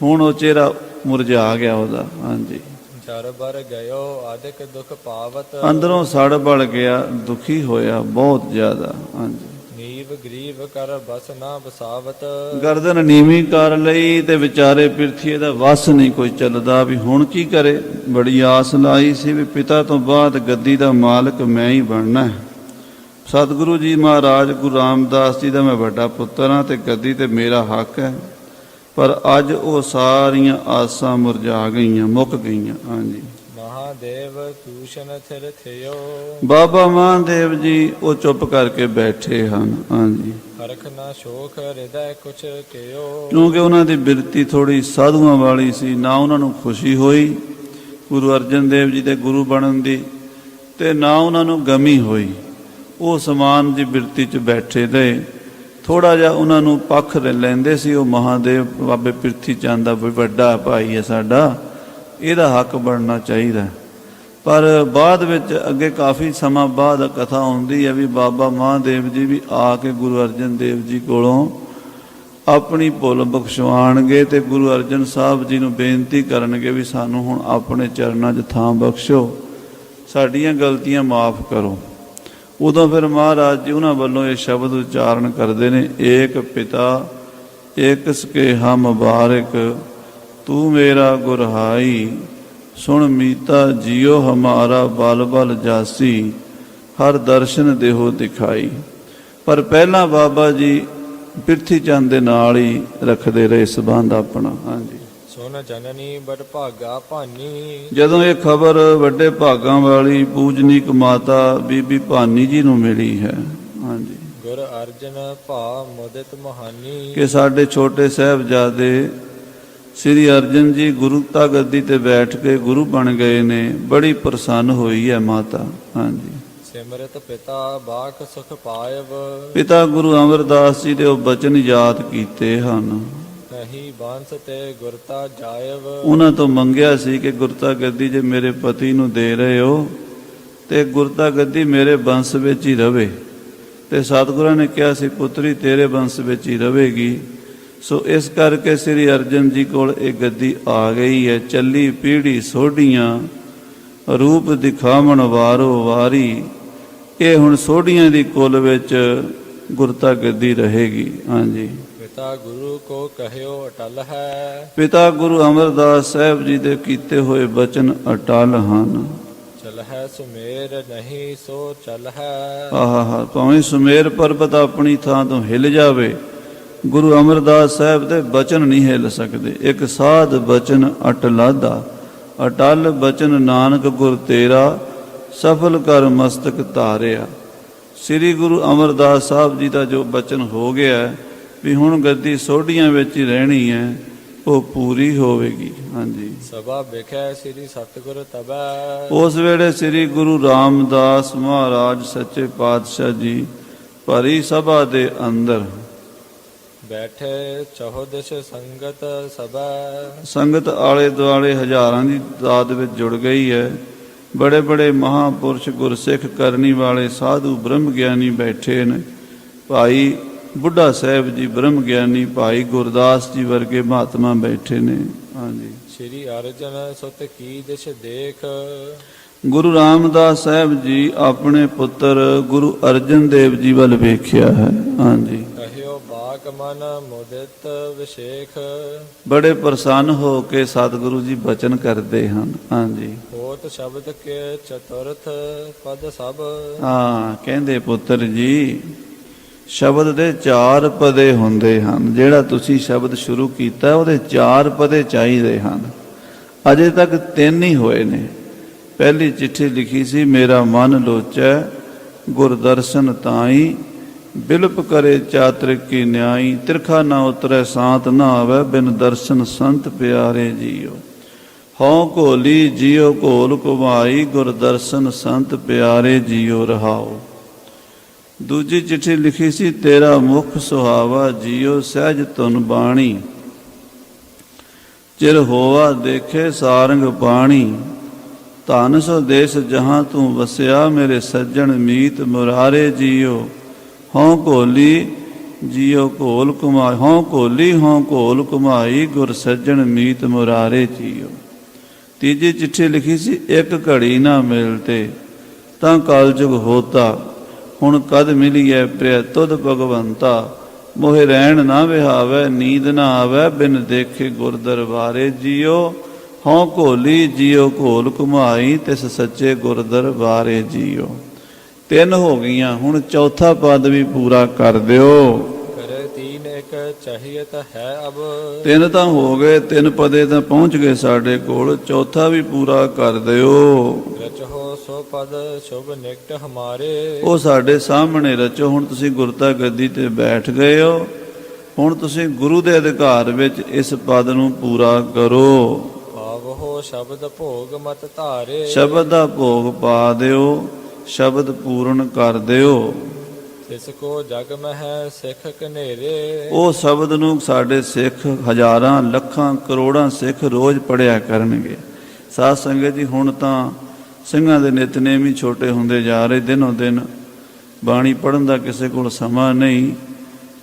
ਹੁਣ ਉਹ ਚਿਹਰਾ ਮੁਰਝਾ ਗਿਆ ਉਹਦਾ। ਹਾਂਜੀ, ਜਰ ਬਰ ਗਇਓ ਆਦਿਕ ਦੁਖ ਪਾਵਤ। ਅੰਦਰੋਂ ਸੜ ਬਲ ਗਿਆ, ਦੁਖੀ ਹੋਇਆ ਬਹੁਤ ਜ਼ਿਆਦਾ। ਹਾਂਜੀ, ਨੀਵ ਗਰੀਬ ਕਰ ਬਸ ਨਾ ਬਸਾਵਤ। ਗਰਦਨ ਨੀਵੀਂ ਕਰ ਲਈ ਤੇ ਵਿਚਾਰੇ ਪ੍ਰਿਥੀ ਦਾ ਵਸ ਨਹੀਂ ਕੋਈ ਚੱਲਦਾ, ਵੀ ਹੁਣ ਕੀ ਕਰੇ। ਬੜੀ ਆਸ ਲਾਈ ਸੀ ਵੀ ਪਿਤਾ ਤੋਂ ਬਾਅਦ ਗੱਦੀ ਦਾ ਮਾਲਕ ਮੈਂ ਹੀ ਬਣਨਾ ਹੈ। ਸਤਿਗੁਰੂ ਜੀ ਮਹਾਰਾਜ ਗੁਰੂ ਰਾਮਦਾਸ ਜੀ ਦਾ ਮੈਂ ਵੱਡਾ ਪੁੱਤਰ ਹਾਂ ਤੇ ਗੱਦੀ ਤੇ ਮੇਰਾ ਹੱਕ ਹੈ, ਪਰ ਅੱਜ ਉਹ ਸਾਰੀਆਂ ਆਸਾਂ ਮੁਰਝਾ ਗਈਆਂ, ਮੁੱਕ ਗਈਆਂ। ਹਾਂਜੀ, ਮਹਾਦੇਵ ਤੂਸ਼ਨ ਥਿਰ ਥਿਓ। ਬਾਬਾ ਮਹਾਦੇਵ ਜੀ ਉਹ ਚੁੱਪ ਕਰਕੇ ਬੈਠੇ ਹਨ। ਹਾਂਜੀ, ਹਰਖ ਨਾ ਸ਼ੋਕ ਹਿਰਦੈ ਕੁਛ ਕਿਓ। ਕਿਉਂਕਿ ਉਹਨਾਂ ਦੀ ਬਿਰਤੀ ਥੋੜੀ ਸਾਧੂਆਂ ਵਾਲੀ ਸੀ, ਨਾ ਉਹਨਾਂ ਨੂੰ ਖੁਸ਼ੀ ਹੋਈ ਗੁਰੂ ਅਰਜਨ ਦੇਵ ਜੀ ਦੇ ਗੁਰੂ ਬਣਨ ਦੀ, ਤੇ ਨਾ ਉਹਨਾਂ ਨੂੰ ਗਮੀ ਹੋਈ। ਉਹ ਸਮਾਨ ਦੀ ਬਿਰਤੀ 'ਚ ਬੈਠੇ ਰਹੇ, ਥੋੜਾ ਜਿਹਾ ਉਹਨਾਂ ਨੂੰ ਪੱਖ ਲੈਂਦੇ ਸੀ। ਉਹ ਮਹਾਦੇਵ ਬਾਬੇ ਪ੍ਰਿਥੀ ਚੰਦ ਦਾ ਵੱਡਾ ਭਾਈ ਹੈ ਸਾਡਾ, ਇਹਦਾ ਹੱਕ ਬਣਨਾ ਚਾਹੀਦਾ। ਪਰ ਬਾਅਦ ਵਿੱਚ ਅੱਗੇ ਕਾਫੀ ਸਮਾਂ ਬਾਅਦ ਕਥਾ ਆਉਂਦੀ ਹੈ ਵੀ ਬਾਬਾ ਮਹਾਦੇਵ ਜੀ ਵੀ ਆ ਕੇ ਗੁਰੂ ਅਰਜਨ ਦੇਵ ਜੀ ਕੋਲੋਂ ਆਪਣੀ ਭੁੱਲ ਬਖਸ਼ਵਾਉਣਗੇ ਤੇ ਗੁਰੂ ਅਰਜਨ ਸਾਹਿਬ ਜੀ ਨੂੰ ਬੇਨਤੀ ਕਰਨਗੇ ਵੀ ਸਾਨੂੰ ਹੁਣ ਆਪਣੇ ਚਰਨਾਂ 'ਚ ਥਾਂ ਬਖਸ਼ੋ, ਸਾਡੀਆਂ ਗਲਤੀਆਂ ਮਾਫ ਕਰੋ। ਉਦੋਂ ਫਿਰ ਮਹਾਰਾਜ ਜੀ ਉਹਨਾਂ ਵੱਲੋਂ ਇਹ ਸ਼ਬਦ ਉਚਾਰਨ ਕਰਦੇ ਨੇ, ਏਕ ਪਿਤਾ ਏਕ ਸਕੇ ਹਮ ਮੁਬਾਰਕ, ਤੂੰ ਮੇਰਾ ਗੁਰਹਾਈ, ਸੁਣ ਮੀਤਾ ਜੀਓ ਹਮਾਰਾ ਬਲ ਬਲ ਜਾਸੀ, ਹਰ ਦਰਸ਼ਨ ਦੇਹੋ ਦਿਖਾਈ। ਪਰ ਪਹਿਲਾਂ ਬਾਬਾ ਜੀ ਪ੍ਰਿਥੀ ਚੰਦ ਦੇ ਨਾਲ ਹੀ ਰੱਖਦੇ ਰਹੇ ਸੰਬੰਧ ਆਪਣਾ। ਹਾਂਜੀ, ਸੁਨ ਜਨਨੀ ਬੜ ਭਾਗਾ ਭਾਨੀ। ਜਦੋਂ ਇਹ ਖਬਰ ਵੱਡੇ ਭਾਗਾਂ ਵਾਲੀ ਪੂਜਨੀਕ ਮਾਤਾ ਬੀਬੀ ਭਾਨੀ ਜੀ ਨੂੰ ਮਿਲੀ ਹੈ, ਹਾਂਜੀ, ਗੁਰ ਅਰਜਨ ਭਾ ਮੁਦਿਤ ਮਹਾਨੀ, ਕਿ ਸਾਡੇ ਛੋਟੇ ਸਾਹਿਬਜ਼ਾਦੇ ਸ੍ਰੀ ਅਰਜਨ ਜੀ ਗੁਰੂਤਾ ਗੱਦੀ ਤੇ ਬੈਠ ਕੇ ਗੁਰੂ ਬਣ ਗਏ ਨੇ, ਬੜੀ ਪ੍ਰਸੰਨ ਹੋਈ ਹੈ ਮਾਤਾ। ਹਾਂਜੀ, ਸਿਮਰਤ ਪਿਤਾ ਬਾਖ ਸੁਖ ਪਾਇਬ। ਪਿਤਾ ਗੁਰੂ ਅਮਰਦਾਸ ਜੀ ਦੇ ਉਹ ਬਚਨ ਯਾਦ ਕੀਤੇ ਹਨ। ਨਹੀਂ ਬਾਂਸ ਤੇ ਗੁਰਤਾ ਜਾਇਬ। ਉਹਨਾਂ ਤੋਂ ਮੰਗਿਆ ਸੀ ਕਿ ਗੁਰਤਾ ਗੱਦੀ ਜੇ ਮੇਰੇ ਪਤੀ ਨੂੰ ਦੇ ਰਹੇ ਹੋ ਤੇ ਗੁਰਤਾ ਗੱਦੀ ਮੇਰੇ ਵੰਸ਼ ਵਿੱਚ ਹੀ ਰਵੇ, ਤੇ ਸਤਿਗੁਰਾਂ ਨੇ ਕਿਹਾ ਸੀ ਪੁੱਤਰੀ ਤੇਰੇ ਵੰਸ਼ ਵਿੱਚ ਹੀ ਰਵੇਗੀ। ਸੋ ਇਸ ਕਰਕੇ ਸ੍ਰੀ ਅਰਜਨ ਜੀ ਕੋਲ ਇਹ ਗੱਦੀ ਆ ਗਈ ਹੈ। ਚੱਲੀ ਪੀੜ੍ਹੀ ਸੋਢੀਆਂ, ਰੂਪ ਦਿਖਾਵਣ ਵਾਰੋ ਵਾਰੀ, ਇਹ ਹੁਣ ਸੋਢੀਆਂ ਦੀ ਕੁਲ ਵਿੱਚ ਗੁਰਤਾ ਗੱਦੀ ਰਹੇਗੀ। ਹਾਂਜੀ, ਪਿਤਾ ਗੁਰੂ ਕੋ ਕਹਿਓ ਅਟਲ ਹੈ। ਪਿਤਾ ਗੁਰੂ ਅਮਰਦਾਸ ਸਾਹਿਬ ਜੀ ਦੇ ਕੀਤੇ ਹੋਏ ਬਚਨ ਅਟਲ ਹਨ। ਚਲ ਹੈ ਸੁਮੇਰ ਨਹੀਂ ਸੋ ਚਲ ਹੈ। ਆਹਾ, ਭਾਵੇਂ ਸੁਮੇਰ ਪਰਬਤ ਆਪਣੀ ਥਾਂ ਤੋਂ ਹਿੱਲ ਜਾਵੇ, ਗੁਰੂ ਅਮਰਦਾਸ ਸਾਹਿਬ ਦੇ ਬਚਨ ਨਹੀਂ ਹਿੱਲ ਸਕਦੇ। ਇੱਕ ਸਾਧ ਬਚਨ ਅਟਲਾਦਾ, ਅਟਲ ਬਚਨ ਨਾਨਕ ਗੁਰ ਤੇਰਾ, ਸਫਲ ਕਰ ਮਸਤਕ ਧਾਰਿਆ। ਸ੍ਰੀ ਗੁਰੂ ਅਮਰਦਾਸ ਸਾਹਿਬ ਜੀ ਦਾ ਜੋ ਬਚਨ ਹੋ ਗਿਆ ਵੀ ਹੁਣ ਗੱਦੀ ਸੋਢੀਆਂ ਵਿੱਚ ਹੀ ਰਹਿਣੀ ਹੈ, ਉਹ ਪੂਰੀ ਹੋਵੇਗੀ। ਹਾਂਜੀ, ਸਭਾ ਵੇਖੈ ਸ੍ਰੀ ਸਤਿਗੁਰ ਤਬੈ। ਉਸ ਵੇਲੇ ਸ੍ਰੀ ਗੁਰੂ ਰਾਮਦਾਸ ਮਹਾਰਾਜ ਸੱਚੇ ਪਾਤਸ਼ਾਹ ਜੀ ਭਰੀ ਸਭਾ ਦੇ ਅੰਦਰ। ਬੈਠੇ ਚਹੁਦਿਸ਼ ਸੰਗਤ ਸਭਾ। ਸੰਗਤ ਆਲੇ ਦੁਆਲੇ ਹਜ਼ਾਰਾਂ ਦੀ ਤਾਦਾਦ ਵਿੱਚ ਜੁੜ ਗਈ ਹੈ। ਬੜੇ ਬੜੇ ਮਹਾਂਪੁਰਸ਼ ਗੁਰਸਿੱਖ ਕਰਨੀ ਵਾਲੇ ਸਾਧੂ ਬ੍ਰਹਮ ਗਿਆਨੀ ਬੈਠੇ ਨੇ। ਭਾਈ ਬੁੱਢਾ ਸਾਹਿਬ ਜੀ ਬ੍ਰਹਮ ਗਿਆਨੀ, ਭਾਈ ਗੁਰਦਾਸ ਜੀ ਵਰਗੇ ਮਹਾਤਮਾ ਬੈਠੇ ਨੇ। ਹਾਂਜੀ। ਸ੍ਰੀ ਅਰਜਨ ਸੁਤ ਕੀ ਦਿਸ਼ ਦੇਖ। ਗੁਰੂ ਰਾਮਦਾਸ ਸਾਹਿਬ ਜੀ ਆਪਣੇ ਪੁੱਤਰ ਗੁਰੂ ਅਰਜਨ ਦੇਵ ਜੀ ਵੱਲ ਵੇਖਿਆ ਹੈ। ਹਾਂਜੀ। ਕਹਿਓ ਬਾਕ ਮਨ ਮੁਦਿਤ ਵਿਸ਼ੇਖ। ਬੜੇ ਪ੍ਰਸੰਨ ਹੋ ਕੇ ਸਤਿਗੁਰੂ ਜੀ ਬਚਨ ਕਰਦੇ ਹਨ। ਹਾਂਜੀ। ਹੋਤ ਸ਼ਬਦ ਕੇ ਚਤੁਰਥ ਪਦ ਸਭ। ਹਾਂ, ਕਹਿੰਦੇ ਪੁੱਤਰ ਜੀ ਸ਼ਬਦ ਦੇ 4 ਪਦੇ ਹੁੰਦੇ ਹਨ। ਜਿਹੜਾ ਤੁਸੀਂ ਸ਼ਬਦ ਸ਼ੁਰੂ ਕੀਤਾ ਉਹਦੇ 4 ਪਦੇ ਚਾਹੀਦੇ ਹਨ। ਅਜੇ ਤੱਕ 3 ਹੀ ਹੋਏ ਨੇ। ਪਹਿਲੀ ਚਿੱਠੀ ਲਿਖੀ ਸੀ, ਮੇਰਾ ਮਨ ਲੋਚੈ ਗੁਰ ਦਰਸ਼ਨ ਤਾਈ, ਬਿਲਪ ਕਰੇ ਚਾਤ੍ਰਿਕ ਕੀ ਨਿਆਈ, ਤਿਰਖਾ ਨਾ ਉਤਰੈ ਸਾਤ ਨਾ ਆਵੈ, ਬਿਨ ਦਰਸ਼ਨ ਸੰਤ ਪਿਆਰੇ ਜੀਓ। ਹਉ ਘੋਲੀ ਜੀਓ ਘੋਲ ਘੁਮਾਈ, ਗੁਰ ਦਰਸ਼ਨ ਸੰਤ ਪਿਆਰੇ ਜੀਓ ਰਹਾਓ। ਦੂਜੀ ਚਿੱਠੀ ਲਿਖੀ ਸੀ, ਤੇਰਾ ਮੁਖ ਸੁਹਾਵਾ ਜੀਓ, ਸਹਿਜ ਧੁਨ ਬਾਣੀ, ਚਿਰ ਹੋਵਾ ਦੇਖੇ ਸਾਰੰਗ ਪਾਣੀ, ਧਨ ਸੋ ਦੇਸ ਜਹਾਂ ਤੂੰ ਵਸਿਆ, ਮੇਰੇ ਸੱਜਣ ਮੀਤ ਮੁਰਾਰੇ ਜੀਓ। ਹਉ ਘੋਲੀ ਜੀਓ ਘੋਲ ਘੁਮਾਈ, ਹਉ ਘੋਲੀ ਹਉ ਘੋਲ ਘੁਮਾਈ, ਗੁਰ ਸੱਜਣ ਮੀਤ ਮੁਰਾਰੇ ਜੀਓ। ਤੀਜੀ ਚਿੱਠੀ ਲਿਖੀ ਸੀ, ਇੱਕ ਘੜੀ ਨਾ ਮਿਲਤੇ ਤਾਂ ਕਲਯੁਗ ਹੋਤਾ, ਹੁਣ ਕਦ ਮਿਲੀਐ ਪ੍ਰਿਆ ਤੁਧ ਭਗਵੰਤਾ, ਮੋਹਿ ਰਹਿਣ ਨਾ ਵਿਹਾਵੈ ਨੀਂਦ ਨਾ ਆਵੈ, ਬਿਨ ਦੇਖੇ ਗੁਰ ਦਰਬਾਰੇ ਜੀਓ। ਹਉ ਘੋਲੀ ਜੀਓ ਘੋਲ ਘੁਮਾਈ, ਤਿਸ ਸੱਚੇ ਗੁਰ ਦਰਬਾਰੇ ਜੀਓ। 3 ਹੋ ਗਈਆਂ, ਹੁਣ ਚੌਥਾ ਪਦ ਵੀ ਪੂਰਾ ਕਰ ਦਿਓ। ਕਰੇ ਤੀਨ ਇੱਕ ਚਾਹੀਏ ਤਾਂ ਹੈ ਅਬ। 3 ਤਾਂ ਹੋ ਗਏ, 3 ਪਦੇ ਤਾਂ ਪਹੁੰਚ ਗਏ ਸਾਡੇ ਕੋਲ, ਚੌਥਾ ਵੀ ਪੂਰਾ ਕਰ ਦਿਓ। ਰਚੋ ਸੋ ਪਦ ਸ਼ੁਭ ਨਿਕਟ ਹਮਾਰੇ। ਉਹ ਸਾਡੇ ਸਾਹਮਣੇ ਰਚੋ। ਹੁਣ ਤੁਸੀਂ ਗੁਰਤਾ ਗੱਦੀ ਤੇ ਬੈਠ ਗਏ ਹੋ, ਹੁਣ ਤੁਸੀਂ ਗੁਰੂ ਦੇ ਅਧਿਕਾਰ ਵਿੱਚ ਇਸ ਪਦ ਨੂੰ ਪੂਰਾ ਕਰੋ। ਭਾਵੋ ਸ਼ਬਦ ਭੋਗ ਮਤ ਧਾਰੇ। ਸ਼ਬਦ ਦਾ ਭੋਗ ਪਾ ਦਿਓ, ਸ਼ਬਦ ਪੂਰਨ ਕਰ ਦਿਓ। ਤਿਸ ਕੋ ਜਗ ਮਹਿ ਸਿੱਖ ਕਨੇਰੇ। ਉਹ ਸ਼ਬਦ ਨੂੰ ਸਾਡੇ ਸਿੱਖ ਹਜ਼ਾਰਾਂ ਲੱਖਾਂ ਕਰੋੜਾਂ ਸਿੱਖ ਰੋਜ਼ ਪੜਿਆ ਕਰਨਗੇ। ਸਾਧ ਸੰਗਤ ਜੀ, ਹੁਣ ਤਾਂ ਸਿੰਘਾਂ ਦੇ ਨਿਤਨੇਮ ਹੀ ਛੋਟੇ ਹੁੰਦੇ ਜਾ ਰਹੇ। ਦਿਨੋਂ ਦਿਨ ਬਾਣੀ ਪੜ੍ਹਨ ਦਾ ਕਿਸੇ ਕੋਲ ਸਮਾਂ ਨਹੀਂ।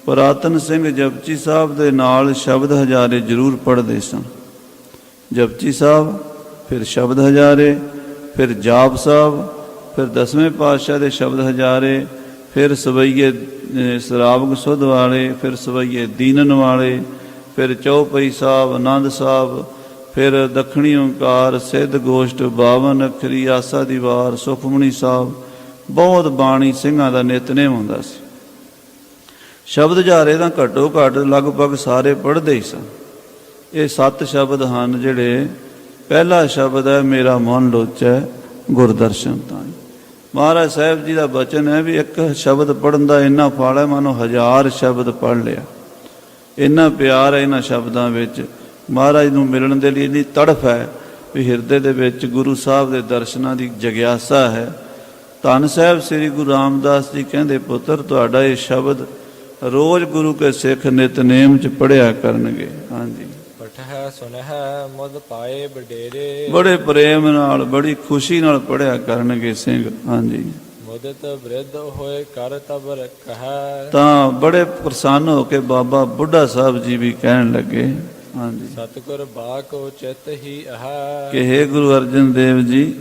ਪੁਰਾਤਨ ਸਿੰਘ ਜਪਜੀ ਸਾਹਿਬ ਦੇ ਨਾਲ ਸ਼ਬਦ ਹਜ਼ਾਰੇ ਜ਼ਰੂਰ ਪੜ੍ਹਦੇ ਸਨ। ਜਪਜੀ ਸਾਹਿਬ, ਫਿਰ ਸ਼ਬਦ ਹਜ਼ਾਰੇ, ਫਿਰ ਜਾਪ ਸਾਹਿਬ, ਫਿਰ 10ਵੇਂ ਪਾਤਸ਼ਾਹ ਦੇ ਸ਼ਬਦ ਹਜ਼ਾਰੇ, ਫਿਰ ਸਵਈਏ ਸਰਾਵਗ ਸੁਧ ਵਾਲੇ, ਫਿਰ ਸਵਈਏ ਦੀਨਨ ਵਾਲੇ, ਫਿਰ ਚੌਪਈ ਸਾਹਿਬ, ਆਨੰਦ ਸਾਹਿਬ, ਫਿਰ ਦੱਖਣੀ ਓਂਕਾਰ, ਸਿੱਧ ਗੋਸ਼ਟ, 52 ਅੱਖਰੀ, ਆਸਾ ਦੀ ਵਾਰ, ਸੁਖਮਣੀ ਸਾਹਿਬ। ਬਹੁਤ ਬਾਣੀ ਸਿੰਘਾਂ ਦਾ ਨਿਤਨੇਮ ਹੁੰਦਾ ਸੀ। ਸ਼ਬਦ ਹਜ਼ਾਰੇ ਤਾਂ ਘੱਟੋ ਘੱਟ ਲਗਭਗ ਸਾਰੇ ਪੜ੍ਹਦੇ ਹੀ ਸਨ। ਇਹ 7 ਸ਼ਬਦ ਹਨ ਜਿਹੜੇ। ਪਹਿਲਾ ਸ਼ਬਦ ਹੈ, ਮੇਰਾ ਮਨ ਲੋਚੈ ਗੁਰਦਰਸ਼ਨ ਤਾਈ। ਮਹਾਰਾਜ ਸਾਹਿਬ ਜੀ ਦਾ ਬਚਨ ਹੈ ਵੀ ਇੱਕ ਸ਼ਬਦ ਪੜ੍ਹਨ ਦਾ ਇੰਨਾ ਫਲ ਹੈ ਮਾਨੋ 1000 ਸ਼ਬਦ ਪੜ੍ਹ ਲਿਆ। ਇੰਨਾ ਪਿਆਰ ਹੈ ਇਹਨਾਂ ਸ਼ਬਦਾਂ ਵਿੱਚ। ਮਹਾਰਾਜ ਨੂੰ ਮਿਲਣ ਦੇ ਲਈ ਇੰਨੀ ਤੜਫ ਹੈ ਵੀ ਹਿਰਦੇ ਦੇ ਵਿੱਚ ਗੁਰੂ ਸਾਹਿਬ ਦੇ ਦਰਸ਼ਨਾਂ ਦੀ ਜਗਿਆਸਾ ਹੈ। ਧੰਨ ਸਾਹਿਬ ਸ੍ਰੀ ਗੁਰੂ ਰਾਮਦਾਸ ਜੀ ਕਹਿੰਦੇ, ਪੁੱਤਰ ਤੁਹਾਡਾ ਇਹ ਸ਼ਬਦ ਰੋਜ਼ ਗੁਰੂ ਕੇ ਸਿੱਖ ਨਿਤਨੇਮ 'ਚ ਪੜ੍ਹਿਆ ਕਰਨਗੇ। ਹਾਂਜੀ। ਪਠਹਿ ਸੁਨਹਿ ਮੁਦ ਪਾਏ ਬਡੇਰੇ। ਬੜੇ ਪ੍ਰੇਮ ਨਾਲ, ਬੜੀ ਖੁਸ਼ੀ ਨਾਲ ਪੜ੍ਹਿਆ ਕਰਨਗੇ ਸਿੰਘ। ਹਾਂਜੀ। ਮੁਦਤ ਬ੍ਰਿਧ ਹੋਏ ਕਰ ਤਬ ਰਖੈ। ਤਾਂ ਬੜੇ ਪ੍ਰਸੰਨ ਹੋ ਕੇ ਬਾਬਾ ਬੁੱਢਾ ਸਾਹਿਬ ਜੀ ਵੀ ਕਹਿਣ ਲੱਗੇ। ਹਾਂਜੀ। ਸਤਿਗੁਰ ਬਾਕੋ ਚਿਤ ਹੀ ਹੈ। ਕਿ ਹੇ ਗੁਰੂ ਅਰਜਨ ਦੇਵ ਜੀ,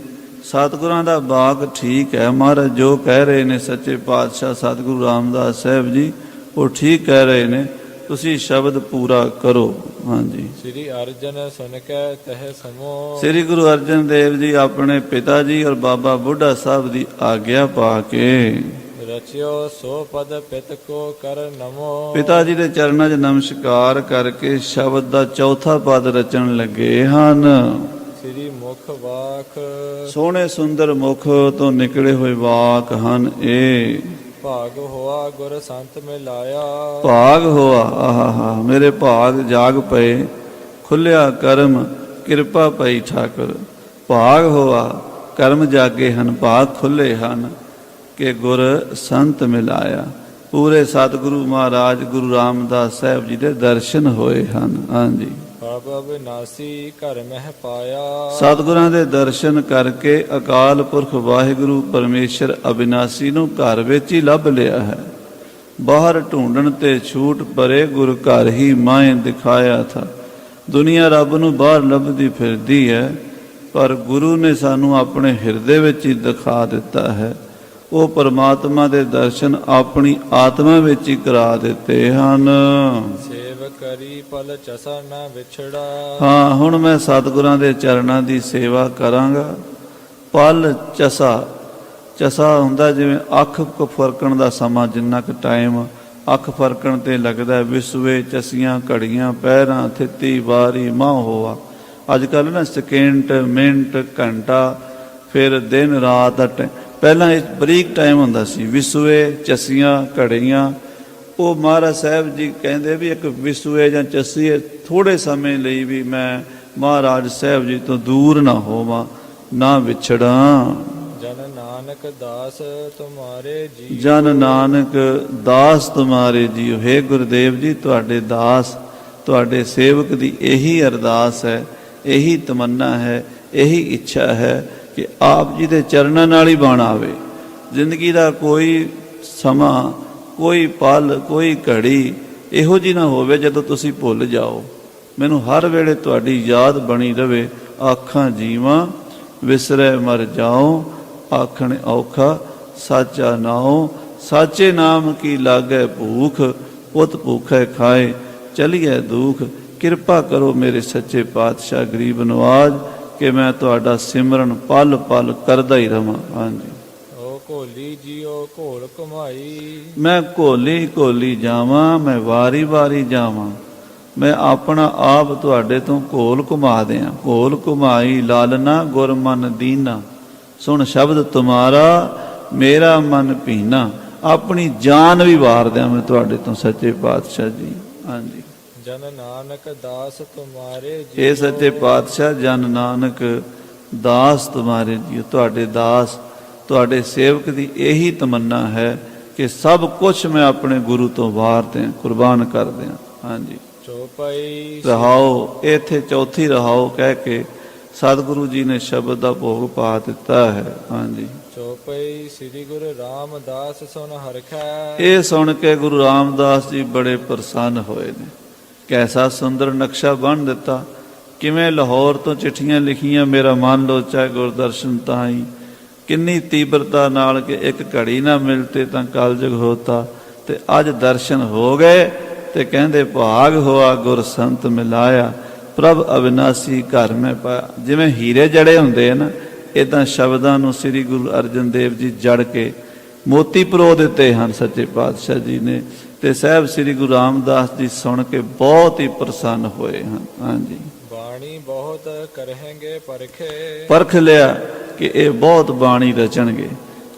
ਸਤਿਗੁਰਾਂ ਦਾ ਬਾਗ ਠੀਕ ਹੈ। ਮਹਾਰਾਜ ਜੋ ਕਹਿ ਰਹੇ ਨੇ ਸੱਚੇ ਪਾਤਸ਼ਾਹ ਸਤਿਗੁਰੂ ਰਾਮਦਾਸ ਸਾਹਿਬ ਜੀ, ਉਹ ਠੀਕ ਕਹਿ ਰਹੇ ਨੇ। ਤੁਸੀਂ ਸ਼ਬਦ ਪੂਰਾ ਕਰੋ। ਹਾਂਜੀ। ਸ੍ਰੀ ਅਰਜਨ ਸੁਨ ਕੇ ਤਹ ਸਮੋ। ਸ੍ਰੀ ਗੁਰੂ ਅਰਜਨ ਦੇਵ ਜੀ ਆਪਣੇ ਪਿਤਾ ਜੀ ਔਰ ਬਾਬਾ ਬੁੱਢਾ ਸਾਹਿਬ ਦੀ ਆਗਿਆ ਪਾ ਕੇ ਰਚਿਓ ਸੋ ਪਦ ਪਿਤ ਕੋ ਕਰ ਨਮੋ। ਪਿਤਾ ਜੀ ਦੇ ਚਰਨਾਂ 'ਚ ਨਮਸਕਾਰ ਕਰਕੇ ਸ਼ਬਦ ਦਾ ਚੌਥਾ ਪਦ ਰਚਣ ਲੱਗੇ ਹਨ। ਸ੍ਰੀ ਮੁਖ ਵਾਕ। ਸੋਹਣੇ ਸੁੰਦਰ ਮੁਖ ਤੋਂ ਨਿਕਲੇ ਹੋਏ ਵਾਕ ਹਨ ਇਹ। ਭਾਗ ਹੋਆ ਗੁਰ ਸੰਤ ਮਿਲਾਇਆ। ਭਾਗ ਹੋਆ, ਆਹਾ ਮੇਰੇ ਭਾਗ ਜਾਗ ਪਏ, ਖੁੱਲਿਆ ਕਰਮ ਕਿਰਪਾ ਪਈ ਠਾਕੁਰ। ਭਾਗ ਹੋਆ, ਕਰਮ ਜਾਗੇ ਹਨ, ਭਾਗ ਖੁੱਲੇ ਹਨ ਕਿ ਗੁਰ ਸੰਤ ਮਿਲਾਇਆ। ਪੂਰੇ ਸਤਿਗੁਰੂ ਮਹਾਰਾਜ ਗੁਰੂ ਰਾਮਦਾਸ ਸਾਹਿਬ ਜੀ ਦੇ ਦਰਸ਼ਨ ਹੋਏ ਹਨ। ਹਾਂਜੀ, ਪ੍ਰਭ ਅਬਿਨਾਸੀ ਘਰ ਮਹਿ ਪਾਇਆ। ਸਤਿਗੁਰਾਂ ਦੇ ਦਰਸ਼ਨ ਕਰਕੇ ਅਕਾਲ ਪੁਰਖ ਵਾਹਿਗੁਰੂ ਪਰਮੇਸ਼ਰ ਅਬਿਨਾਸੀ ਨੂੰ ਘਰ ਵਿੱਚ ਹੀ ਲੱਭ ਲਿਆ ਹੈ। ਬਾਹਰ ਢੂੰਡਣ ਤੇ ਛੂਟ ਪਰੇ ਗੁਰ ਘਰ ਹੀ ਮਾਏ ਦਿਖਾਇਆ ਥਾ। ਦੁਨੀਆ ਰੱਬ ਨੂੰ ਬਾਹਰ ਲੱਭਦੀ ਫਿਰਦੀ ਹੈ, ਪਰ ਗੁਰੂ ਨੇ ਸਾਨੂੰ ਆਪਣੇ ਹਿਰਦੇ ਵਿੱਚ ਹੀ ਦਿਖਾ ਦਿੱਤਾ ਹੈ। ਉਹ ਪਰਮਾਤਮਾ ਦੇ ਦਰਸ਼ਨ ਆਪਣੀ ਆਤਮਾ ਵਿੱਚ ਹੀ ਕਰਾ ਦਿੱਤੇ ਹਨ। ਸੇਵ ਕਰੀ ਪਲ ਚਸਾ ਨਾ ਵਿਛੜਾ। ਹਾਂ, ਹੁਣ ਮੈਂ ਸਤਿਗੁਰਾਂ ਦੇ ਚਰਨਾਂ ਦੀ ਸੇਵਾ ਕਰਾਂਗਾ। ਪਲ ਚਸਾ, ਚਸਾ ਹੁੰਦਾ ਜਿਵੇਂ ਅੱਖ ਕੋ ਫਰਕਣ ਦਾ ਸਮਾਂ, ਜਿੰਨਾ ਕੁ ਟਾਈਮ ਅੱਖ ਫਰਕਣ ਤੇ ਲੱਗਦਾ। ਵਿਸਵੇ ਚਸੀਆਂ ਘੜੀਆਂ ਪਹਿਰਾਂ ਥਿੱਤੀ ਵਾਰੀ ਮਾਹ ਹੋਆ। ਅੱਜ ਕੱਲ੍ਹ ਨਾ ਸਕਿੰਟ ਮਿੰਟ ਘੰਟਾ ਫਿਰ ਦਿਨ ਰਾਤ ਦਾ ਪਹਿਲਾਂ ਇਹ ਬਰੀਕ ਟਾਈਮ ਹੁੰਦਾ ਸੀ। ਵਿਸਵੇ ਚਸੀਆਂ ਘੜੀਆਂ, ਉਹ ਮਹਾਰਾਜ ਸਾਹਿਬ ਜੀ ਕਹਿੰਦੇ ਵੀ ਇੱਕ ਵਿਸਵੇ ਜਾਂ ਚਸੀਏ ਥੋੜ੍ਹੇ ਸਮੇਂ ਲਈ ਵੀ ਮੈਂ ਮਹਾਰਾਜ ਸਾਹਿਬ ਜੀ ਤੋਂ ਦੂਰ ਨਾ ਹੋਵਾਂ, ਨਾ ਵਿਛੜਾਂ। ਜਨ ਨਾਨਕ ਦਾਸ ਤੁਮਾਰੇ ਜੀ। ਜਨ ਨਾਨਕ ਦਾਸ ਤੁਮਾਰੇ ਜੀਓ। ਹੇ ਗੁਰਦੇਵ ਜੀ, ਤੁਹਾਡੇ ਦਾਸ, ਤੁਹਾਡੇ ਸੇਵਕ ਦੀ ਇਹੀ ਅਰਦਾਸ ਹੈ, ਇਹੀ ਤਮੰਨਾ ਹੈ, ਇਹੀ ਇੱਛਾ ਹੈ ਕਿ ਆਪ ਜੀ ਦੇ ਚਰਨਾਂ ਨਾਲ ਹੀ ਬਣ ਆਵੇ। ਜ਼ਿੰਦਗੀ ਦਾ ਕੋਈ ਸਮਾਂ, ਕੋਈ ਪਲ, ਕੋਈ ਘੜੀ ਇਹੋ ਜਿਹੀ ਨਾ ਹੋਵੇ ਜਦੋਂ ਤੁਸੀਂ ਭੁੱਲ ਜਾਓ। ਮੈਨੂੰ ਹਰ ਵੇਲੇ ਤੁਹਾਡੀ ਯਾਦ ਬਣੀ ਰਵੇ। ਆਖਾਂ ਜੀਵਾਂ ਵਿਸਰੈ ਮਰ ਜਾਓ, ਆਖਣ ਔਖਾ ਸਾਚਾ ਨਾਉ। ਸਾਚੇ ਨਾਮ ਕੀ ਲਾਗੈ ਭੂਖ, ਉਤ ਭੂਖੈ ਖਾਏ ਚਲੀਐ ਦੁਖ। ਕਿਰਪਾ ਕਰੋ ਮੇਰੇ ਸੱਚੇ ਪਾਤਸ਼ਾਹ ਗਰੀਬ ਨਵਾਜ, ਕਿ ਮੈਂ ਤੁਹਾਡਾ ਸਿਮਰਨ ਪਲ ਪਲ ਕਰਦਾ ਹੀ ਰਵਾਂ। ਹਾਂਜੀ, ਓ ਘੋਲੀ ਜੀਓ ਘੋਲ ਕਮਾਈ। ਮੈਂ ਘੋਲੀ ਘੋਲੀ ਜਾਵਾਂ, ਮੈਂ ਵਾਰੀ ਵਾਰੀ ਜਾਵਾਂ। ਮੈਂ ਆਪਣਾ ਆਪ ਤੁਹਾਡੇ ਤੋਂ ਘੋਲ ਘੁਮਾ ਦਿਆਂ। ਘੋਲ ਘੁਮਾਈ ਲਾਲਨਾ ਗੁਰ ਮਨ ਦੀਨਾ। ਸੁਣ ਸ਼ਬਦ ਤੁਮਾਰਾ ਮੇਰਾ ਮਨ ਭੀਨਾ। ਆਪਣੀ ਜਾਨ ਵੀ ਵਾਰ ਦਿਆਂ ਮੈਂ ਤੁਹਾਡੇ ਤੋਂ ਸੱਚੇ ਪਾਤਸ਼ਾਹ ਜੀ। ਹਾਂਜੀ, ਜਨ ਨਾਨਕ ਦਾਸ ਤੁਮਾਰੇ ਜੀ। ਇਹ ਸੱਚੇ ਪਾਤਸ਼ਾਹ ਜਨ ਨਾਨਕ ਦਾਸ ਤੁਮਾਰੇ ਜੀ। ਤੁਹਾਡੇ ਦਾਸ, ਤੁਹਾਡੇ ਸੇਵਕ ਦੀ ਇਹੀ ਤਮੰਨਾ ਹੈ ਕਿ ਸਭ ਕੁਝ ਮੈਂ ਆਪਣੇ ਗੁਰੂ ਤੋਂ ਵਾਰ ਦਿਆਂ, ਕੁਰਬਾਨ ਕਰ ਦਿਆਂ। ਹਾਂਜੀ, ਚੌਪਈ ਰਹਾਓ। ਇੱਥੇ ਚੌਥੀ ਰਹਾਓ ਕਹਿ ਕੇ ਸਤਿਗੁਰੂ ਜੀ ਨੇ ਸ਼ਬਦ ਦਾ ਭੋਗ ਪਾ ਦਿੱਤਾ ਹੈ। ਹਾਂਜੀ, ਚੌਪਈ ਸ੍ਰੀ ਗੁਰੂ ਰਾਮਦਾਸ ਸੁਨ ਹਰਖੈ। ਇਹ ਸੁਣ ਕੇ ਗੁਰੂ ਰਾਮਦਾਸ ਜੀ ਬੜੇ ਪ੍ਰਸੰਨ ਹੋਏ ਨੇ। ਕੈਸਾ ਸੁੰਦਰ ਨਕਸ਼ਾ ਬਣ ਦਿੱਤਾ। ਕਿਵੇਂ ਲਾਹੌਰ ਤੋਂ ਚਿੱਠੀਆਂ ਲਿਖੀਆਂ, ਮੇਰਾ ਮਨ ਲੋਚਾ ਗੁਰਦਰਸ਼ਨ ਤਾਈ। ਕਿੰਨੀ ਤੀਬਰਤਾ ਨਾਲ ਕਿ ਇੱਕ ਘੜੀ ਨਾ ਮਿਲਤੇ ਤਾਂ ਕਲਯੁਗ ਹੋਤਾ। ਤੇ ਅੱਜ ਦਰਸ਼ਨ ਹੋ ਗਏ ਤੇ ਕਹਿੰਦੇ ਭਾਗ ਹੋਆ ਗੁਰ ਸੰਤ ਮਿਲਾਇਆ। ਪ੍ਰਭ ਅਵਿਨਾਸੀ ਘਰ ਮੈਂ ਪਾਇਆ। ਜਿਵੇਂ ਹੀਰੇ ਜੜੇ ਹੁੰਦੇ ਆ ਨਾ, ਇੱਦਾਂ ਸ਼ਬਦਾਂ ਨੂੰ ਸ੍ਰੀ ਗੁਰੂ ਅਰਜਨ ਦੇਵ ਜੀ ਜੜ ਕੇ ਮੋਤੀ ਪਰੋ ਦਿੱਤੇ ਹਨ ਸੱਚੇ ਪਾਤਸ਼ਾਹ ਜੀ ਨੇ। ਤੇ ਸਾਹਿਬ ਸ੍ਰੀ ਗੁਰੂ ਰਾਮਦਾਸ ਜੀ ਸੁਣ ਕੇ ਬਹੁਤ ਹੀ ਪ੍ਰਸੰਨ ਹੋਏ ਹਨ। ਹਾਂਜੀ, ਬਾਣੀ ਬਹੁਤ ਕਰਹਿੰਗੇ ਪਰਖੇ। ਪਰਖ ਲਿਆ ਕਿ ਇਹ ਬਹੁਤ ਬਾਣੀ ਰਚਣਗੇ।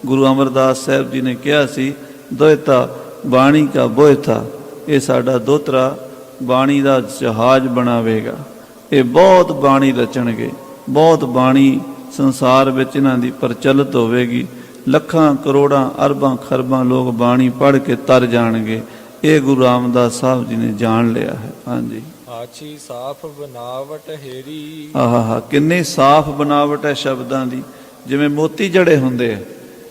ਗੁਰੂ ਅਮਰਦਾਸ ਸਾਹਿਬ ਜੀ ਨੇ ਕਿਹਾ ਸੀ, ਦੋਇਤਾ ਬਾਣੀ ਕਾ ਬੋਇਥਾ। ਇਹ ਸਾਡਾ ਦੋਤਰਾ ਬਾਣੀ ਦਾ ਜਹਾਜ਼ ਬਣਾਵੇਗਾ। ਇਹ ਬਹੁਤ ਬਾਣੀ ਰਚਣਗੇ, ਬਹੁਤ ਬਾਣੀ ਸੰਸਾਰ ਵਿੱਚ ਇਹਨਾਂ ਦੀ ਪ੍ਰਚਲਿਤ ਹੋਵੇਗੀ। ਲੱਖਾਂ ਕਰੋੜਾਂ ਅਰਬਾਂ ਖਰਬਾਂ ਲੋਕ ਬਾਣੀ ਪੜ੍ਹ ਕੇ ਤਰ ਜਾਣਗੇ। ਇਹ ਗੁਰੂ ਰਾਮਦਾਸ ਸਾਹਿਬ ਜੀ ਨੇ ਜਾਣ ਲਿਆ ਹੈ। ਹਾਂਜੀ, ਆਛੀ ਸਾਫ ਬਨਾਵਟ ਹੇਰੀ। ਆਹਾ, ਕਿੰਨੀ ਸਾਫ਼ ਬਨਾਵਟ ਹੈ ਸ਼ਬਦਾਂ ਦੀ। ਜਿਵੇਂ ਮੋਤੀ ਜੜੇ ਹੁੰਦੇ ਆ,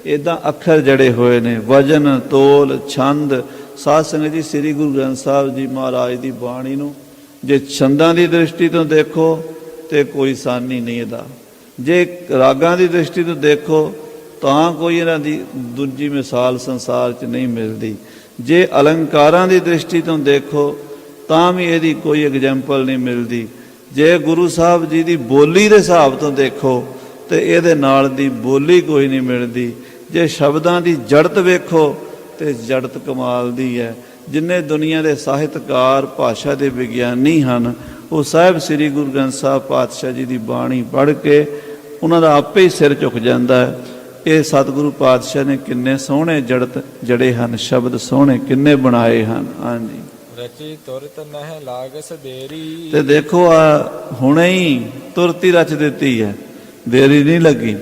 ਇੱਦਾਂ ਅੱਖਰ ਜੜੇ ਹੋਏ ਨੇ। ਵਜਨ ਤੋਲ ਛੰਦ। ਸਾਧ ਸੰਗਤ ਜੀ, ਸ੍ਰੀ ਗੁਰੂ ਗ੍ਰੰਥ ਸਾਹਿਬ ਜੀ ਮਹਾਰਾਜ ਦੀ ਬਾਣੀ ਨੂੰ ਜੇ ਛੰਦਾਂ ਦੀ ਦ੍ਰਿਸ਼ਟੀ ਤੋਂ ਦੇਖੋ ਤੇ ਕੋਈ ਸਾਨੀ ਨਹੀਂ ਇਹਦਾ। ਜੇ ਰਾਗਾਂ ਦੀ ਦ੍ਰਿਸ਼ਟੀ ਤੋਂ ਦੇਖੋ ਤਾਂ ਕੋਈ ਇਹਨਾਂ ਦੀ ਦੂਜੀ ਮਿਸਾਲ ਸੰਸਾਰ 'ਚ ਨਹੀਂ ਮਿਲਦੀ। ਜੇ ਅਲੰਕਾਰਾਂ ਦੀ ਦ੍ਰਿਸ਼ਟੀ ਤੋਂ ਦੇਖੋ ਤਾਂ ਵੀ ਇਹਦੀ ਕੋਈ ਐਗਜ਼ੈਂਪਲ ਨਹੀਂ ਮਿਲਦੀ। ਜੇ ਗੁਰੂ ਸਾਹਿਬ ਜੀ ਦੀ ਬੋਲੀ ਦੇ ਹਿਸਾਬ ਤੋਂ ਦੇਖੋ ਤੇ ਇਹਦੇ ਨਾਲ ਦੀ ਬੋਲੀ ਕੋਈ ਨਹੀਂ ਮਿਲਦੀ। ਜੇ ਸ਼ਬਦਾਂ ਦੀ ਜੜਤ ਵੇਖੋ ਤੇ ਜੜਤ ਕਮਾਲ ਦੀ ਹੈ। ਜਿੰਨੇ ਦੁਨੀਆ ਦੇ ਸਾਹਿਤਕਾਰ, ਭਾਸ਼ਾ ਦੇ ਵਿਗਿਆਨੀ ਹਨ, ਉਹ ਸਾਹਿਬ ਸ੍ਰੀ ਗੁਰੂ ਗ੍ਰੰਥ ਸਾਹਿਬ ਪਾਤਸ਼ਾਹ ਜੀ ਦੀ ਬਾਣੀ ਪੜ੍ਹ ਕੇ ਉਹਨਾਂ ਦਾ ਆਪੇ ਹੀ ਸਿਰ ਝੁਕ ਜਾਂਦਾ ਹੈ। ਇਹ ਸਤਿਗੁਰੂ ਪਾਤਸ਼ਾਹ ਨੇ ਕਿੰਨੇ ਸੋਹਣੇ ਜੜਤ ਜੜੇ ਹਨ, ਸ਼ਬਦ ਸੋਹਣੇ ਕਿੰਨੇ ਬਣਾਏ ਹਨ। ਹਾਂਜੀ, ਰਚੀ ਤੁਰਤ ਨਹਿ ਲਾਗਸ ਦੇਰੀ। ਤੇ ਦੇਖੋ ਆ ਹੁਣੇ ਹੀ ਤੁਰਤੀ ਰਚ ਦਿੱਤੀ ਹੈ, ਦੇਰੀ ਨਹੀਂ ਲੱਗੀ।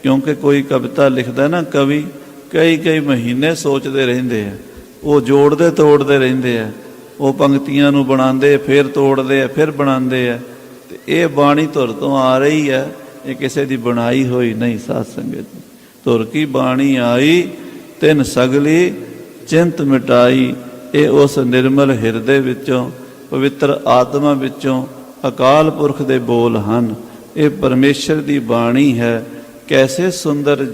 ਕਿਉਂਕਿ ਕੋਈ ਕਵਿਤਾ ਲਿਖਦਾ ਨਾ ਕਵੀ, ਕਈ ਮਹੀਨੇ ਸੋਚਦੇ ਰਹਿੰਦੇ ਆ ਉਹ ਜੋੜਦੇ ਤੋੜਦੇ ਰਹਿੰਦੇ ਆ, ਉਹ ਪੰਕਤੀਆਂ ਨੂੰ ਬਣਾਉਂਦੇ ਫਿਰ ਤੋੜਦੇ ਆ ਫਿਰ ਬਣਾਉਂਦੇ ਆ। ਤੇ ਇਹ ਬਾਣੀ ਧੁਰ ਤੋਂ ਆ ਰਹੀ ਹੈ, ਇਹ ਕਿਸੇ ਦੀ ਬਣਾਈ ਹੋਈ ਨਹੀਂ। ਸਾਧ ਸੰਗਤ ਜੀ, ਧੁਰ ਕੀ ਬਾਣੀ ਆਈ ਤਿਨ ਸਗਲੀ ਚਿੰਤ ਮਿਟਾਈ। ਇਹ ਉਸ ਨਿਰਮਲ ਹਿਰਦੇ ਵਿੱਚੋਂ, ਪਵਿੱਤਰ ਆਤਮਾ ਵਿੱਚੋਂ ਅਕਾਲ ਪੁਰਖ ਦੇ ਬੋਲ ਹਨ। ਇਹ ਪਰਮੇਸ਼ਰ ਦੀ ਬਾਣੀ ਹੈ। ਕੈਸੇ ਸੁੰਦਰ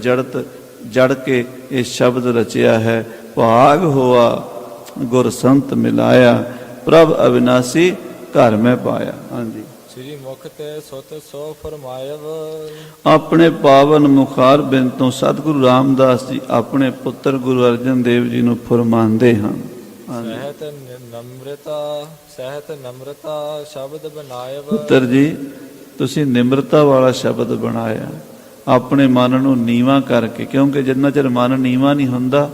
ਜੜ ਕੇ ਇਹ ਸ਼ਬਦ ਰਚਿਆ ਹੈ। ਭਾਗ ਹੋਆ ਗੁਰ ਸੰਤ ਮਿਲਾਇਆ, ਪ੍ਰਭ ਅਵਿਨਾਸੀ ਘਰ ਮੈਂ ਪਾਇਆ। ਹਾਂਜੀ, ਸ੍ਰੀ ਮੁਖ ਤੇ ਸੁਤ ਸੋ ਫਰਮਾਇਵ। ਆਪਣੇ ਪਾਵਨ ਮੁਖਾਰ ਬਿੰਦ ਤੋਂ ਸਤਿਗੁਰੂ ਰਾਮਦਾਸ ਜੀ ਆਪਣੇ ਪੁੱਤਰ ਗੁਰੂ ਅਰਜਨ ਦੇਵ ਜੀ ਨੂੰ ਫਰਮਾਉਂਦੇ ਹਨ। ਸਹਿਤ ਨਮਰਤਾ ਸ਼ਬਦ ਬਣਾਇਵ। ਪੁੱਤਰ ਜੀ, ਤੁਸੀਂ ਨਿਮਰਤਾ ਵਾਲਾ ਸ਼ਬਦ ਬਣਾਇਆ, ਆਪਣੇ ਮਨ ਨੂੰ ਨੀਵਾਂ ਕਰਕੇ। ਕਿਉਂਕਿ ਜਿੰਨਾ ਚਿਰ ਮਨ ਨੀਵਾਂ ਨਹੀਂ ਹੁੰਦਾ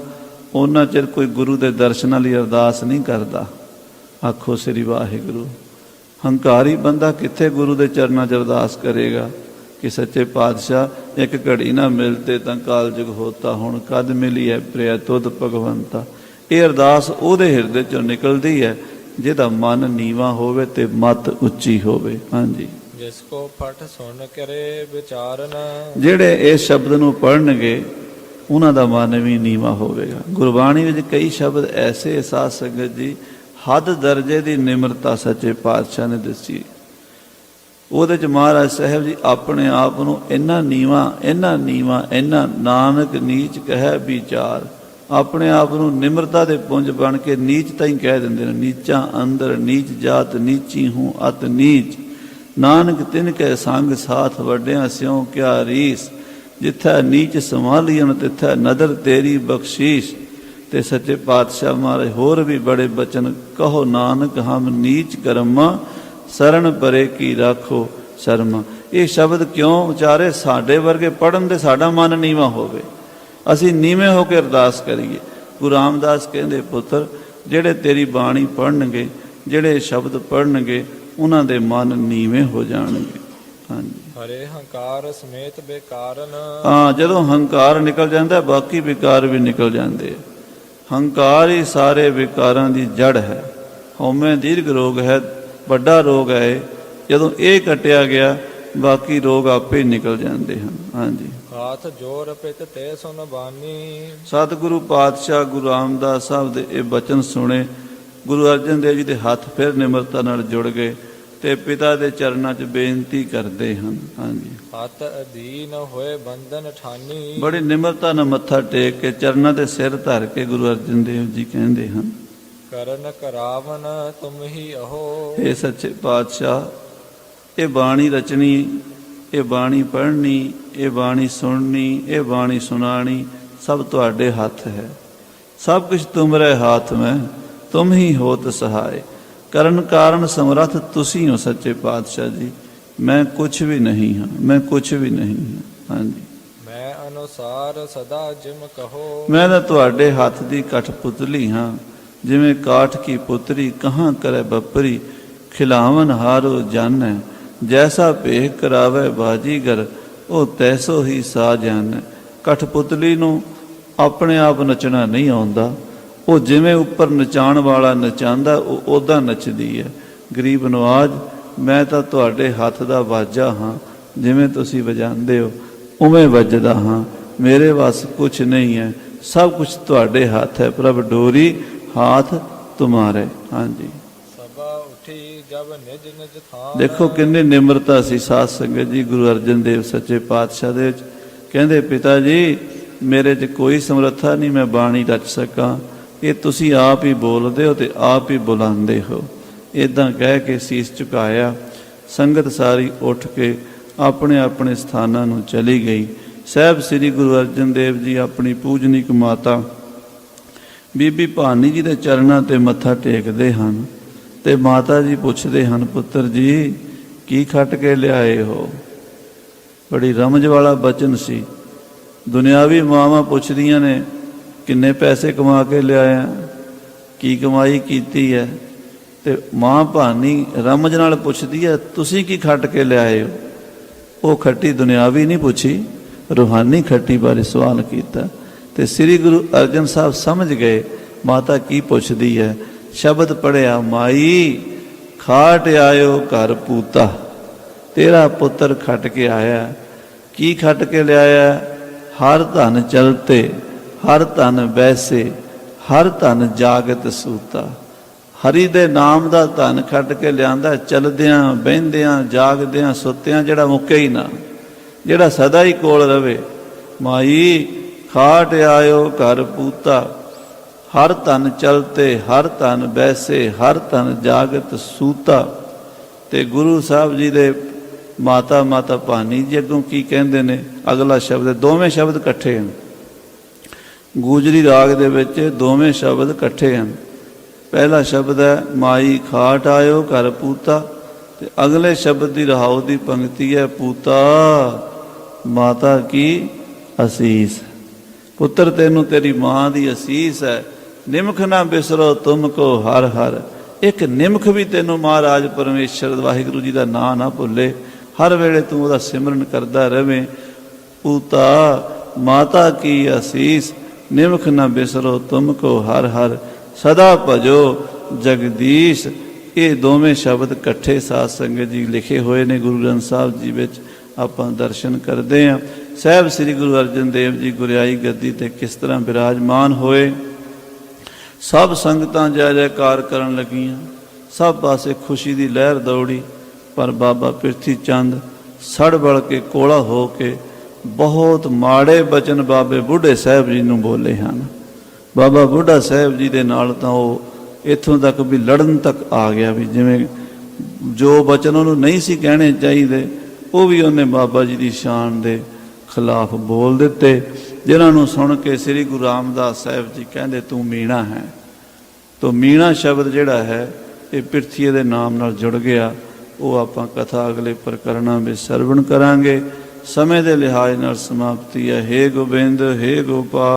ਉਹਨਾਂ ਚਿਰ ਕੋਈ ਗੁਰੂ ਦੇ ਦਰਸ਼ਨਾਂ ਲਈ ਅਰਦਾਸ ਨਹੀਂ ਕਰਦਾ। ਆਖੋ ਸ੍ਰੀ ਵਾਹਿਗੁਰੂ। ਹੰਕਾਰੀ ਬੰਦਾ ਕਿੱਥੇ ਗੁਰੂ ਦੇ ਚਰਨਾਂ 'ਚ ਅਰਦਾਸ ਕਰੇਗਾ ਕਿ ਸੱਚੇ ਪਾਤਸ਼ਾਹ ਇੱਕ ਘੜੀ ਨਾ ਮਿਲਤੇ ਤਾਂ ਕਾਲਜੁਗ ਹੋਤਾ, ਹੁਣ ਕਦ ਮਿਲੀ ਹੈ ਪ੍ਰਿਆ ਤੁਧ ਭਗਵੰਤਾ। ਇਹ ਅਰਦਾਸ ਉਹਦੇ ਹਿਰਦੇ 'ਚੋਂ ਨਿਕਲਦੀ ਹੈ ਜਿਹਦਾ ਮਨ ਨੀਵਾਂ ਹੋਵੇ ਤੇ ਮਤ ਉੱਚੀ ਹੋਵੇ। ਹਾਂਜੀ, ਜਿਸ ਕੋ ਪਠ ਸੁਣ ਕਰੇ ਵਿਚਾਰਨ। ਜਿਹੜੇ ਇਸ ਸ਼ਬਦ ਨੂੰ ਪੜ੍ਹਨਗੇ ਉਹਨਾਂ ਦਾ ਮਨ ਵੀ ਨੀਵਾਂ ਹੋਵੇਗਾ। ਗੁਰਬਾਣੀ ਵਿੱਚ ਕਈ ਸ਼ਬਦ ਐਸੇ ਸਾਧ ਸੰਗਤ ਜੀ ਹੱਦ ਦਰਜੇ ਦੀ ਨਿਮਰਤਾ ਸੱਚੇ ਪਾਤਸ਼ਾਹ ਨੇ ਦੱਸੀ। ਉਹਦੇ 'ਚ ਮਹਾਰਾਜ ਸਾਹਿਬ ਜੀ ਆਪਣੇ ਆਪ ਨੂੰ ਇੰਨਾ ਨੀਵਾਂ ਇੰਨਾ ਨਾਨਕ ਨੀਚ ਕਹਿ ਵਿਚਾਰ, ਆਪਣੇ ਆਪ ਨੂੰ ਨਿਮਰਤਾ ਦੇ ਪੁੰਜ ਬਣ ਕੇ ਨੀਚ ਤਾਂ ਹੀ ਕਹਿ ਦਿੰਦੇ ਨੇ। ਨੀਚਾਂ ਅੰਦਰ ਨੀਚ ਜਾਤ, ਨੀਚੀ ਹੂੰ ਅਤ ਨੀਚ, ਨਾਨਕ ਤਿਨ ਕੈ ਸੰਗ ਸਾਥ, ਵੱਡਿਆਂ ਸਿਉ ਕਿਆ ਰੀਸ। ਜਿੱਥੈ ਨੀਚ ਸੰਭਾਲੀਨ ਤਿੱਥੈ ਨਦਰ ਤੇਰੀ ਬਖਸ਼ੀਸ਼। ਤੇ ਸੱਚੇ ਪਾਤਸ਼ਾਹ ਮਹਾਰਾਜ ਹੋਰ ਵੀ ਬੜੇ ਬਚਨ, ਕਹੋ ਨਾਨਕ ਹਮ ਨੀਚ ਕਰਮਾ, ਸਰਣ ਪਰੇ ਕੀ ਰਾਖੋ ਸ਼ਰਮਾ। ਇਹ ਸ਼ਬਦ ਕਿਉਂ ਉਚਾਰੇ? ਸਾਡੇ ਵਰਗੇ ਪੜ੍ਹਨ ਦੇ ਸਾਡਾ ਮਨ ਨੀਵਾਂ ਹੋਵੇ, ਅਸੀਂ ਨੀਵੇਂ ਹੋ ਕੇ ਅਰਦਾਸ ਕਰੀਏ। ਗੁਰੂ ਰਾਮਦਾਸ ਕਹਿੰਦੇ, ਪੁੱਤਰ ਜਿਹੜੇ ਤੇਰੀ ਬਾਣੀ ਪੜ੍ਹਨਗੇ, ਜਿਹੜੇ ਸ਼ਬਦ ਪੜ੍ਹਨਗੇ, ਉਹਨਾਂ ਦੇ ਮਨ ਨੀਵੇਂ ਹੋ ਜਾਣਗੇ। ਹਾਂਜੀ, ਹਰੇ ਹੰਕਾਰ ਸਮੇਤ ਬੇਕਾਰਨ। ਹਾਂ, ਜਦੋਂ ਹੰਕਾਰ ਨਿਕਲ ਜਾਂਦਾ ਬਾਕੀ ਵਿਕਾਰ ਵੀ ਨਿਕਲ ਜਾਂਦੇ। ਹੰਕਾਰ ਹੀ ਸਾਰੇ ਵਿਕਾਰਾਂ ਦੀ ਜੜ ਹੈ। ਹਉਮੈ ਦੀਰਘ ਰੋਗ ਹੈ, ਵੱਡਾ ਰੋਗ ਹੈ। ਜਦੋਂ ਇਹ ਕੱਟਿਆ ਗਿਆ ਬਾਕੀ ਰੋਗ ਆਪੇ ਨਿਕਲ ਜਾਂਦੇ ਹਨ। ਹਾਂਜੀ, ਹਾਥ ਜੋਰ ਪਿਤ ਤੇ ਸੁਨ ਬਾਨੀ। ਸਤਿਗੁਰੂ ਪਾਤਸ਼ਾਹ ਗੁਰੂ ਰਾਮਦਾਸ ਸਾਹਿਬ ਦੇ ਇਹ ਬਚਨ ਸੁਣੇ। ਗੁਰੂ ਅਰਜਨ ਦੇਵ ਜੀ ਦੇ ਹੱਥ ਫਿਰ ਨਿਮਰਤਾ ਨਾਲ ਜੁੜ ਗਏ ਤੇ ਪਿਤਾ ਦੇ ਚਰਨਾਂ 'ਚ ਬੇਨਤੀ ਕਰਦੇ ਹਨ। ਹਾਂਜੀ, ਹੱਥ ਅਧੀਨ ਹੋਏ ਬੰਧਨ ਠਾਨੀ। ਬੜੀ ਨਿਮਰਤਾ ਨਾਲ ਮੱਥਾ ਟੇਕ ਕੇ ਚਰਨਾਂ ਤੇ ਸਿਰ ਧਰ ਕੇ ਗੁਰੂ ਅਰਜਨ ਦੇਵ ਜੀ ਕਹਿੰਦੇ ਹਨ, ਕਰਨ ਕਰਾਵਨ ਤੁਮ ਹੀ ਅਹੋ। ਇਹ ਸੱਚੇ ਪਾਤਸ਼ਾਹ, ਇਹ ਬਾਣੀ ਰਚਣੀ, ਇਹ ਬਾਣੀ ਪੜ੍ਹਨੀ, ਇਹ ਬਾਣੀ ਸੁਣਨੀ, ਇਹ ਬਾਣੀ ਸੁਣਾਣੀ ਸਭ ਤੁਹਾਡੇ ਹੱਥ ਹੈ। ਸਭ ਕੁਛ ਤੁਮਰੇ ਹਾਥ ਮੈਂ, ਤੁਮ ਹੀ ਹੋਤ ਸਹਾਏ। ਕਰਨ ਕਾਰਨ ਸਮਰੱਥ ਤੁਸੀਂ ਹੋ ਸੱਚੇ ਪਾਤਸ਼ਾਹ ਜੀ। ਮੈਂ ਕੁਛ ਵੀ ਨਹੀਂ ਹਾਂ, ਮੈਂ ਕੁਛ ਵੀ ਨਹੀਂ ਹਾਂ। ਹਾਂਜੀ, ਮੈਂ ਅਨੁਸਾਰ ਸਦਾ ਜਿਮ ਕਹੋ। ਮੈਂ ਤਾਂ ਤੁਹਾਡੇ ਹੱਥ ਦੀ ਕਠਪੁਤਲੀ ਹਾਂ। ਜਿਵੇਂ ਕਾਠ ਕੀ ਪੁੱਤਰੀ ਕਹਾਂ ਕਰੇ ਬਪਰੀ, ਖਿਲਾਵਨ ਹਾਰੋ ਜਾਣੈ, ਜੈਸਾ ਭੇਖ ਕਰਾਵੇ ਬਾਜੀਗਰ, ਉਹ ਤੈਸੋ ਹੀ ਸਾ ਜਾਣੈ। ਕਠਪੁਤਲੀ ਨੂੰ ਆਪਣੇ ਆਪ ਨੱਚਣਾ ਨਹੀਂ ਆਉਂਦਾ। ਉਹ ਜਿਵੇਂ ਉੱਪਰ ਨਚਾਉਣ ਵਾਲਾ ਨਚਾਉਂਦਾ ਉਹ ਉੱਦਾਂ ਨੱਚਦੀ ਹੈ। ਗਰੀਬ ਨਵਾਜ, ਮੈਂ ਤਾਂ ਤੁਹਾਡੇ ਹੱਥ ਦਾ ਵਾਜਾ ਹਾਂ। ਜਿਵੇਂ ਤੁਸੀਂ ਵਜਾਉਂਦੇ ਹੋ ਉਵੇਂ ਵੱਜਦਾ ਹਾਂ। ਮੇਰੇ ਵੱਸ ਕੁਛ ਨਹੀਂ ਹੈ, ਸਭ ਕੁਛ ਤੁਹਾਡੇ ਹੱਥ ਹੈ। ਪ੍ਰਭ ਡੋਰੀ ਹਾਥ ਤੁਮਾਰੇ। ਹਾਂਜੀ, ਸਭਾ ਉਠੀ ਜਬ ਨਿਜ ਨਿਜ ਥਾਨ। ਦੇਖੋ ਕਿੰਨੀ ਨਿਮਰਤਾ ਸੀ ਸਾਧ ਸੰਗਤ ਜੀ ਗੁਰੂ ਅਰਜਨ ਦੇਵ ਸੱਚੇ ਪਾਤਸ਼ਾਹ ਦੇ ਵਿੱਚ। ਕਹਿੰਦੇ, ਪਿਤਾ ਜੀ ਮੇਰੇ 'ਚ ਕੋਈ ਸਮਰੱਥਾ ਨਹੀਂ ਮੈਂ ਬਾਣੀ ਰਚ ਸਕਾਂ, ਇਹ ਤੁਸੀਂ ਆਪ ਹੀ ਬੋਲਦੇ ਹੋ ਤੇ ਆਪ ਹੀ ਬੁਲਾਉਂਦੇ ਹੋ। ਇੱਦਾਂ ਕਹਿ ਕੇ ਸੀਸ ਝੁਕਾਇਆ। ਸੰਗਤ ਸਾਰੀ ਉੱਠ ਕੇ ਆਪਣੇ ਆਪਣੇ ਸਥਾਨਾਂ ਨੂੰ ਚਲੀ ਗਈ। ਸਾਹਿਬ ਸ੍ਰੀ ਗੁਰੂ ਅਰਜਨ ਦੇਵ ਜੀ ਆਪਣੀ ਪੂਜਨੀਕ ਮਾਤਾ ਬੀਬੀ ਭਾਨੀ ਜੀ ਦੇ ਚਰਨਾਂ 'ਤੇ ਮੱਥਾ ਟੇਕਦੇ ਹਨ ਤੇ ਮਾਤਾ ਜੀ ਪੁੱਛਦੇ ਹਨ, ਪੁੱਤਰ ਜੀ ਕੀ ਖੱਟ ਕੇ ਲਿਆਏ ਹੋ? ਬੜੀ ਰਮਜ ਵਾਲਾ ਬਚਨ ਸੀ। ਦੁਨਿਆਵੀ ਮਾਵਾਂ ਪੁੱਛਦੀਆਂ ਨੇ, ਕਿੰਨੇ ਪੈਸੇ ਕਮਾ ਕੇ ਲਿਆਇਆ, ਕੀ ਕਮਾਈ ਕੀਤੀ ਹੈ? ਤੇ ਮਾਂ ਭਾਨੀ ਰਮਜ ਨਾਲ ਪੁੱਛਦੀ ਹੈ, ਤੁਸੀਂ ਕੀ ਖੱਟ ਕੇ ਲਿਆਏ ਹੋ? ਉਹ ਖੱਟੀ ਦੁਨਿਆਵੀ ਨਹੀਂ ਪੁੱਛੀ, ਰੂਹਾਨੀ ਖੱਟੀ ਬਾਰੇ ਸਵਾਲ ਕੀਤਾ। ਤੇ ਸ੍ਰੀ ਗੁਰੂ ਅਰਜਨ ਸਾਹਿਬ ਸਮਝ ਗਏ ਮਾਤਾ ਕੀ ਪੁੱਛਦੀ ਹੈ? ਸ਼ਬਦ ਪੜਿਆ, ਮਾਈ ਖਾਟ ਆਇਓ ਘਰ ਪੂਤਾ। ਤੇਰਾ ਪੁੱਤਰ ਖੱਟ ਕੇ ਆਇਆ। ਕੀ ਖੱਟ ਕੇ ਲਿਆਇਆ? ਹਰ ਧਨ ਚਲਤੇ, ਹਰ ਧਨ ਬੈਸੇ, ਹਰ ਧਨ ਜਾਗਤ ਸੂਤਾ। ਹਰੀ ਦੇ ਨਾਮ ਦਾ ਧਨ ਖੱਟ ਕੇ ਲਿਆਂਦਾ, ਚਲਦਿਆਂ ਬਹਿੰਦਿਆਂ ਜਾਗਦਿਆਂ ਸੁੱਤਿਆਂ, ਜਿਹੜਾ ਮੁੱਕੇ ਹੀ ਨਾ, ਜਿਹੜਾ ਸਦਾ ਹੀ ਕੋਲ ਰਵੇ। ਮਾਈ ਖਾਟ ਆਇਓ ਘਰ ਪੂਤਾ, ਹਰ ਧਨ ਚਲਤੇ, ਹਰ ਧਨ ਬੈਸੇ, ਹਰ ਧਨ ਜਾਗਤ ਸੂਤਾ। ਤੇ ਗੁਰੂ ਸਾਹਿਬ ਜੀ ਦੇ ਮਾਤਾ ਭਾਨੀ ਜੀ ਅੱਗੋਂ ਕੀ ਕਹਿੰਦੇ ਨੇ? ਅਗਲਾ ਸ਼ਬਦ, ਦੋਵੇਂ ਸ਼ਬਦ ਇਕੱਠੇ ਹਨ ਗੂਜਰੀ ਰਾਗ ਦੇ ਵਿੱਚ, ਦੋਵੇਂ ਸ਼ਬਦ ਇਕੱਠੇ ਹਨ। ਪਹਿਲਾ ਸ਼ਬਦ ਹੈ ਮਾਈ ਖਾਟ ਆਇਓ ਘਰ ਪੂਤਾ, ਤੇ ਅਗਲੇ ਸ਼ਬਦ ਦੀ ਰਹਾਉ ਦੀ ਪੰਕਤੀ ਹੈ ਪੂਤਾ ਮਾਤਾ ਕੀ ਅਸੀਸ। ਪੁੱਤਰ ਤੈਨੂੰ ਤੇਰੀ ਮਾਂ ਦੀ ਅਸੀਸ ਹੈ। ਨਿਮਖ ਨਾ ਬਿਸਰੋ ਤੁਮ ਕੋ ਹਰ ਹਰ। ਇੱਕ ਨਿਮਖ ਵੀ ਤੈਨੂੰ ਮਹਾਰਾਜ ਪਰਮੇਸ਼ਰ ਵਾਹਿਗੁਰੂ ਜੀ ਦਾ ਨਾਂ ਨਾ ਭੁੱਲੇ, ਹਰ ਵੇਲੇ ਤੂੰ ਉਹਦਾ ਸਿਮਰਨ ਕਰਦਾ ਰਹੇ। ਪੂਤਾ ਮਾਤਾ ਕੀ ਅਸੀਸ, ਨਿਮਖ ਨਾ ਬਿਸਰੋ ਤੁਮ ਕੋ ਹਰ ਹਰ, ਸਦਾ ਭਜੋ ਜਗਦੀਸ਼। ਇਹ ਦੋਵੇਂ ਸ਼ਬਦ ਇਕੱਠੇ ਸਾਧ ਸੰਗਤ ਜੀ ਲਿਖੇ ਹੋਏ ਨੇ ਗੁਰੂ ਗ੍ਰੰਥ ਸਾਹਿਬ ਜੀ ਵਿੱਚ, ਆਪਾਂ ਦਰਸ਼ਨ ਕਰਦੇ ਹਾਂ। ਸਾਹਿਬ ਸ੍ਰੀ ਗੁਰੂ ਅਰਜਨ ਦੇਵ ਜੀ ਗੁਰਿਆਈ ਗੱਦੀ ਤੇ ਕਿਸ ਤਰ੍ਹਾਂ ਬਿਰਾਜਮਾਨ ਹੋਏ। ਸਭ ਸੰਗਤਾਂ ਜੈ ਜੈਕਾਰ ਕਰਨ ਲੱਗੀਆਂ, ਸਭ ਪਾਸੇ ਖੁਸ਼ੀ ਦੀ ਲਹਿਰ ਦੌੜੀ। ਪਰ ਬਾਬਾ ਪ੍ਰਿਥੀ ਚੰਦ ਸੜ ਬਲ ਕੇ ਕੋਲਾ ਹੋ ਕੇ ਬਹੁਤ ਮਾੜੇ ਬਚਨ ਬਾਬੇ ਬੁੱਢੇ ਸਾਹਿਬ ਜੀ ਨੂੰ ਬੋਲੇ ਹਨ। ਬਾਬਾ ਬੁੱਢਾ ਸਾਹਿਬ ਜੀ ਦੇ ਨਾਲ ਤਾਂ ਉਹ ਇੱਥੋਂ ਤੱਕ ਵੀ ਲੜਨ ਤੱਕ ਆ ਗਿਆ, ਵੀ ਜਿਵੇਂ ਜੋ ਬਚਨ ਉਹਨੂੰ ਨਹੀਂ ਸੀ ਕਹਿਣੇ ਚਾਹੀਦੇ ਉਹ ਵੀ ਉਹਨੇ ਬਾਬਾ ਜੀ ਦੀ ਸ਼ਾਨ ਦੇ ਖਿਲਾਫ ਬੋਲ ਦਿੱਤੇ, ਜਿਨ੍ਹਾਂ ਨੂੰ ਸੁਣ ਕੇ ਸ੍ਰੀ ਗੁਰੂ ਰਾਮਦਾਸ ਸਾਹਿਬ ਜੀ ਕਹਿੰਦੇ ਤੂੰ ਮੀਣਾ ਹੈ। ਤੋ ਮੀਣਾ ਸ਼ਬਦ ਜਿਹੜਾ ਹੈ ਇਹ ਪ੍ਰਿਥੀ ਦੇ ਨਾਮ ਨਾਲ ਜੁੜ ਗਿਆ। ਉਹ ਆਪਾਂ ਕਥਾ ਅਗਲੇ ਪ੍ਰਕਰਣਾਂ ਵਿੱਚ ਸਰਵਣ ਕਰਾਂਗੇ। ਸਮੇਂ ਦੇ ਲਿਹਾਜ਼ ਨਾਲ ਸਮਾਪਤੀ ਹੈ। ਹੇ ਗੋਬਿੰਦ, ਹੇ ਗੋਪਾਲ।